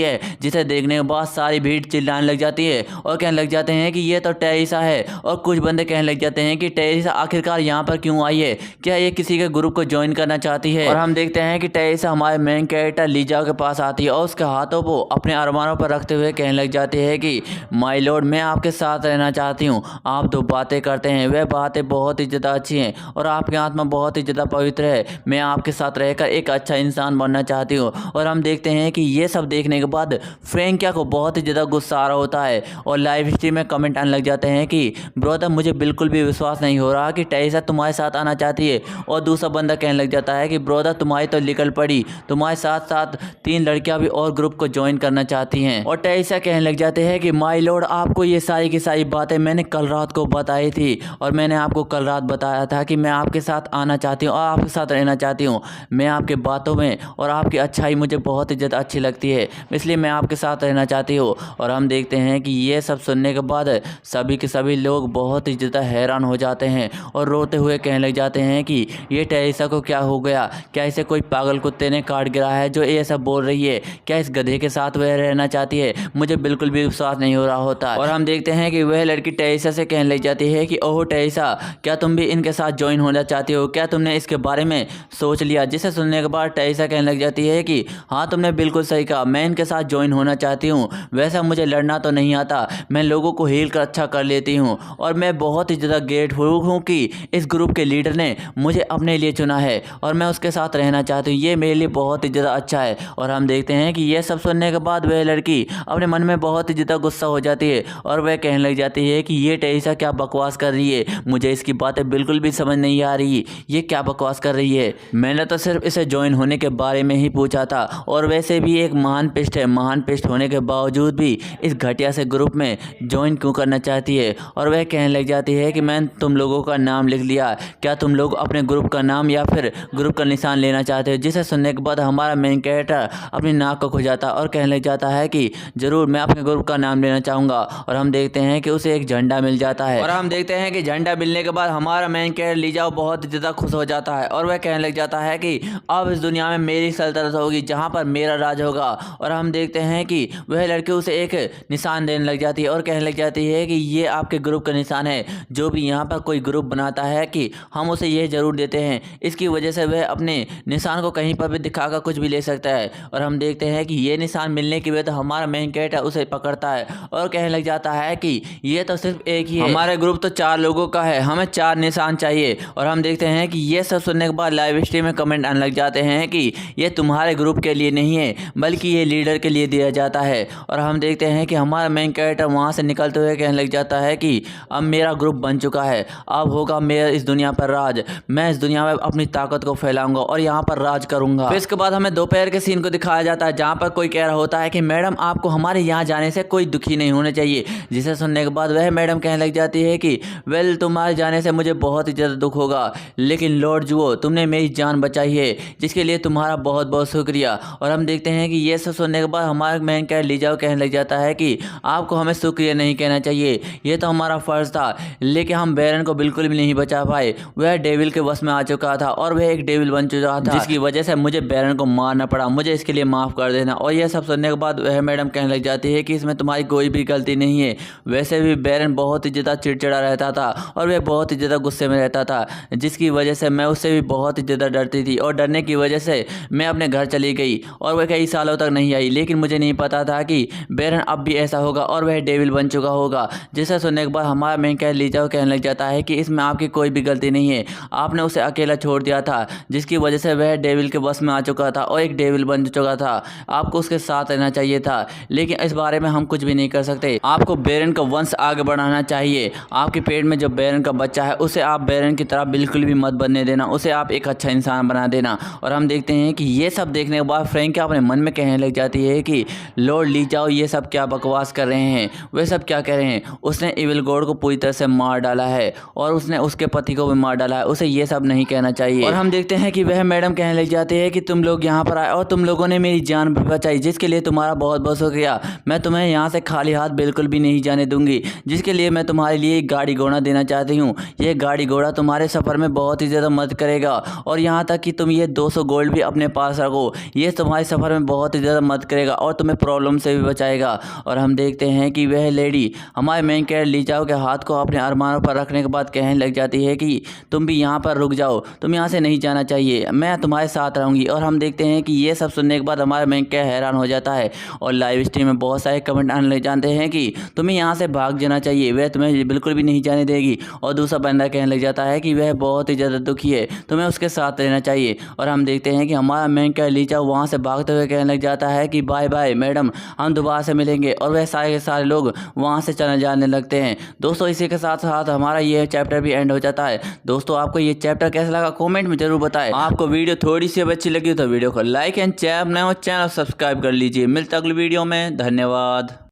है, जिसे देखने के बाद सारी भीड़ चिल्लाने लग जाती है और कहने लग जाते हैं कि ये तो टेरेसा है। और कुछ बंदे कहने लग जाते हैं कि टेरेसा आखिरकार यहाँ पर क्यों आई है, क्या ये किसी के ग्रुप को ज्वाइन करना चाहती है। और हम देखते हैं कि टेरेसा हमारे मेन कैरेक्टर लीजा के पास आती है और उसके हाथों को अपने अरमानों पर रखते हुए कहने लग जाती है कि माय लॉर्ड, मैं आपके साथ रहना चाहती हूँ। आप जो बातें करते हैं वह बातें बहुत ही ज़्यादा अच्छी हैं और आपकी आत्मा बहुत ही ज़्यादा पवित्र है, मैं आपके साथ रहकर एक अच्छा इंसान बनना चाहती हूँ। और हम देखते हैं कि ये सब देखने के बाद फ्रैंकिया को बहुत ही ज़्यादा गुस्सा आ रहा होता है और लाइव स्ट्रीम में कमेंट आने लग जाते हैं कि ब्रदर, मुझे बिल्कुल भी विश्वास नहीं हो रहा कि टेरेसा तुम्हारे साथ आना चाहती है। और दूसरा बंदा कहने लग जाता है कि ब्रोदर तुम्हारी तो निकल पड़ी, तुम्हारे साथ साथ 3 लड़कियां भी और ग्रुप को ज्वाइन करना चाहती हैं। और टेरेसा कहने लग जाते हैं कि माय लॉर्ड, आपको ये सारी की सारी बातें मैंने कल रात को बताई थी और मैंने आपको कल रात बताया था कि मैं आपके साथ आना चाहती हूँ और आपके साथ रहना चाहती हूँ। मैं आपके बातों में और आपकी अच्छाई मुझे बहुत ही ज़्यादा अच्छी लगती है, इसलिए मैं आपके साथ रहना चाहती हूँ। और हम देखते हैं कि ये सब सुनने के बाद सभी के सभी लोग बहुत ही ज़्यादा हैरान हो जाते हैं और रोते हुए कहने लग जाते हैं कि ये टेरेसा को क्या हो गया, क्या इसे कोई पागल कुत्ते ने काट गिरा है जो ये सब बोल रही है, क्या इस गधे के साथ वह रहना चाहती है, मुझे बिल्कुल भी विश्वास नहीं हो रहा होता। और हम देखते हैं कि वह लड़की टेरेसा से कहने लग जाती है कि ओह टेरेसा, क्या तुम भी इनके साथ ज्वाइन होना चाहती हो, क्या तुमने इसके बारे में सोच लिया। जिसे सुनने के बाद टेरेसा कहने लग जाती है कि हाँ तुमने बिल्कुल सही कहा, मैं इनके साथ ज्वाइन होना चाहती हूँ। वैसा मुझे लड़ना तो नहीं आता, मैं लोगों को हील कर अच्छा कर लेती हूँ और मैं बहुत ही ज़्यादा ग्रेटफुल हूँ कि इस ग्रुप के लीडर ने मुझे अपने लिए चुना है और मैं उसके साथ रहना चाहती हूँ, ये मेरे लिए बहुत ही ज़्यादा अच्छा है। और हम देखते हैं कि ये सब सुनने के बाद वह लड़की अपने मन में बहुत ही ज़्यादा गुस्सा हो जाती है और वह कहने लग जाती है कि ये टेरेसा क्या बकवास कर रही है, मुझे इसकी बातें बिल्कुल भी समझ नहीं आ रही, ये क्या बकवास कर रही है। मैंने तो सिर्फ इसे ज्वाइन होने के बारे में ही पूछा था और वैसे भी एक महान पिस्ट है, महान पिस्ट होने के बावजूद भी इस घटिया से ग्रुप में ज्वाइन क्यों करना चाहती है। और वह कहने लग जाती है कि मैंने तुम लोगों का नाम लिख लिया, क्या तुम लोग अपने ग्रुप का नाम या फिर ग्रुप का निशान लेना चाहते हो। जिसे सुनने के बाद हमारा मेन कैरेक्टर अपनी नाक को खुजाता और कहने लग जाता है कि जरूर मैं अपने ग्रुप का नाम लेना चाहूँगा। और हम देखते हैं कि उसे एक झंडा मिल जाता है और हम देखते हैं कि झंडा मिलने के बाद हमारा मेन कैरेक्टर लीजाओ बहुत ज़्यादा खुश हो जाता है और वह कहने लग जाता है कि अब इस दुनिया में मेरी सल्तनत होगी, जहाँ पर मेरा राज होगा। और हम देखते हैं कि वह लड़की उसे एक निशान देने लग जाती है और कहने लग जाती है कि ये आपके ग्रुप का निशान है, जो भी यहाँ पर कोई ग्रुप बनाता है कि हम उसे ये ज़रूर देते हैं, इसकी वजह से वह अपने निशान को कहीं पर भी दिखाकर कुछ भी ले सकता है। और हम देखते हैं कि ये निशान मिलने की वजह से हमारा मेन कैरेक्टर उसे पकड़ता है और कहने लग जाता है कि ये तो सिर्फ एक ही है, हमारे ग्रुप तो 4 लोगों का है, हमें 4 निशान चाहिए। और हम देखते हैं कि ये सब सुनने के बाद लाइव स्ट्रीम में कमेंट आने लग जाते हैं कि ये तुम्हारे ग्रुप के लिए नहीं है बल्कि ये लीडर के लिए दिया जाता है। और हम देखते हैं कि हमारा मेन कैरेक्टर वहाँ से निकलते हुए कहने लग जाता है कि अब मेरा ग्रुप बन चुका है, अब होगा मेरा इस दुनिया पर राज, मैं इस दुनिया में अपनी ताकत को फैलाऊंगा और यहाँ पर राज करूंगा। फिर इसके बाद हमें दोपहर के सीन को दिखाया जाता है जहाँ पर कोई कह रहा होता है कि मैडम आपको हमारे यहाँ जाने से कोई दुखी नहीं होना चाहिए। जिसे सुनने के बाद वह मैडम कहने लग जाती है कि वेल तुम्हारे जाने से मुझे बहुत ही ज़्यादा दुख होगा, लेकिन लॉर्ड जुओ तुमने मेरी जान बचाई है, जिसके लिए तुम्हारा बहुत बहुत शुक्रिया। और हम देखते हैं कि ये सब सुनने के बाद हमारा मेन कैरेक्टर लीजाओ कहने लग जाता है कि आपको हमें शुक्रिया नहीं कहना चाहिए, ये तो हमारा फ़र्ज़ था, लेकिन हम बैरन को बिल्कुल भी नहीं बचा पाए, वह डेविल के वश में आ चुका था और वह एक डेविल बन चुका था, जिसकी वजह से मुझे बैरन को मारना पड़ा, मुझे इसके लिए माफ़ कर देना। और यह सब सुनने के बाद वह मैडम कहने लग जाती है कि इसमें तुम्हारी कोई भी गलती नहीं है। वैसे भी बैरन बहुत ही ज़्यादा चिड़चिड़ा रहता था और वह बहुत ही ज़्यादा गुस्से में रहता था, जिसकी वजह से मैं उससे भी बहुत ही ज़्यादा डरती थी और डरने की वजह से मैं अपने घर चली गई और वह कई सालों तक नहीं आई। लेकिन मुझे नहीं पता था कि बैरन अब भी ऐसा होगा और वह डेविल बन चुका होगा। जिसे सुनने के बाद हमारा मेन कैरेक्टर लीजाओ कहने लग जाता है कि इसमें आपकी कोई भी गलती नहीं है, आपने उसे अकेला छोड़ दिया था, जिसकी वजह से वह डेविल के बस में आ चुका था और एक डेविल बन चुका था, आपको उसके साथ रहना चाहिए था, लेकिन इस बारे में हम कुछ भी नहीं कर सकते। आपको बैरन का वंश आगे बढ़ाना चाहिए, आपके पेट में जो बैरन का बच्चा है उसे आप बैरन की तरह बिल्कुल भी मत बनने देना, उसे आप एक अच्छा इंसान बना देना। और हम देखते हैं कि ये सब देखने के बाद फ्रैंकी अपने मन में कहने लग जाती है कि लॉर्ड लीजाओ ये सब क्या बकवास कर रहे हैं, वे सब क्या कह रहे हैं, उसने इविल गॉड को पूरी तरह से मार डाला है और उसने उसके पति को भी मार डाला है, उसे ये सब नहीं कहना चाहिए। और हम देखते हैं कि वह मैडम कहने लग जाती है कि तुम लोग यहाँ पर आए और तुम लोगों ने मेरी जान बचाई, जिसके लिए तुम्हारा बहुत बहुत शुक्रिया, मैं तुम्हें यहाँ से खाली हाथ बिल्कुल भी नहीं जाने दूंगी, जिसके लिए मैं तुम्हारे लिए एक गाड़ी घोड़ा देना चाहती हूँ। ये गाड़ी घोड़ा तुम्हारे सफ़र में बहुत ही ज़्यादा मदद करेगा और यहाँ तक कि तुम ये 200 गोल्ड भी अपने पास रखो, ये तुम्हारे सफ़र में बहुत ही ज़्यादा मदद करेगा और तुम्हें प्रॉब्लम से भी बचाएगा। और हम देखते हैं कि वह लेडी हमारे मेन कैरेक्टर लीजाओ के हाथ को अपने अरमानों पर रखने के बाद कहने लग जाती है कि तुम भी यहाँ पर रुक जाओ, तुम यहाँ से नहीं जाना चाहिए, मैं तुम्हारे साथ रहूँगी। और हम देखते हैं कि ये सब सुनने के बाद हमारा मेन कैरेक्टर हैरान हो जाता है और लाइव स्ट्रीम में बहुत सारे कमेंट आने लग जाते हैं कि तुम्हें यहाँ से भाग जाना चाहिए, वह तुम्हें बिल्कुल भी नहीं जाने देगी। और दूसरा बंदा कहने लग जाता है कि वह बहुत ही ज़्यादा दुखी है, तुम्हें उसके साथ रहना चाहिए। और हम देखते हैं कि हमारा मेन कैरेक्टर लीजाओ वहाँ से भागते हुए कहने लग जाता है कि बाय बाय मैडम, हम दोबारा से मिलेंगे। और वह सारे के सारे लोग वहाँ से चले जाने लगते हैं। दोस्तों इसी के साथ साथ हमारा ये चैप्टर भी एंड हो जाता है। दोस्तों आपको ये चैप्टर कैसा लगा कमेंट में जरूर बताएं। होता है। आपको वीडियो थोड़ी सी अच्छी लगी तो वीडियो को लाइक एंड चैनल सब्सक्राइब कर लीजिए। मिलते अगली वीडियो में, धन्यवाद।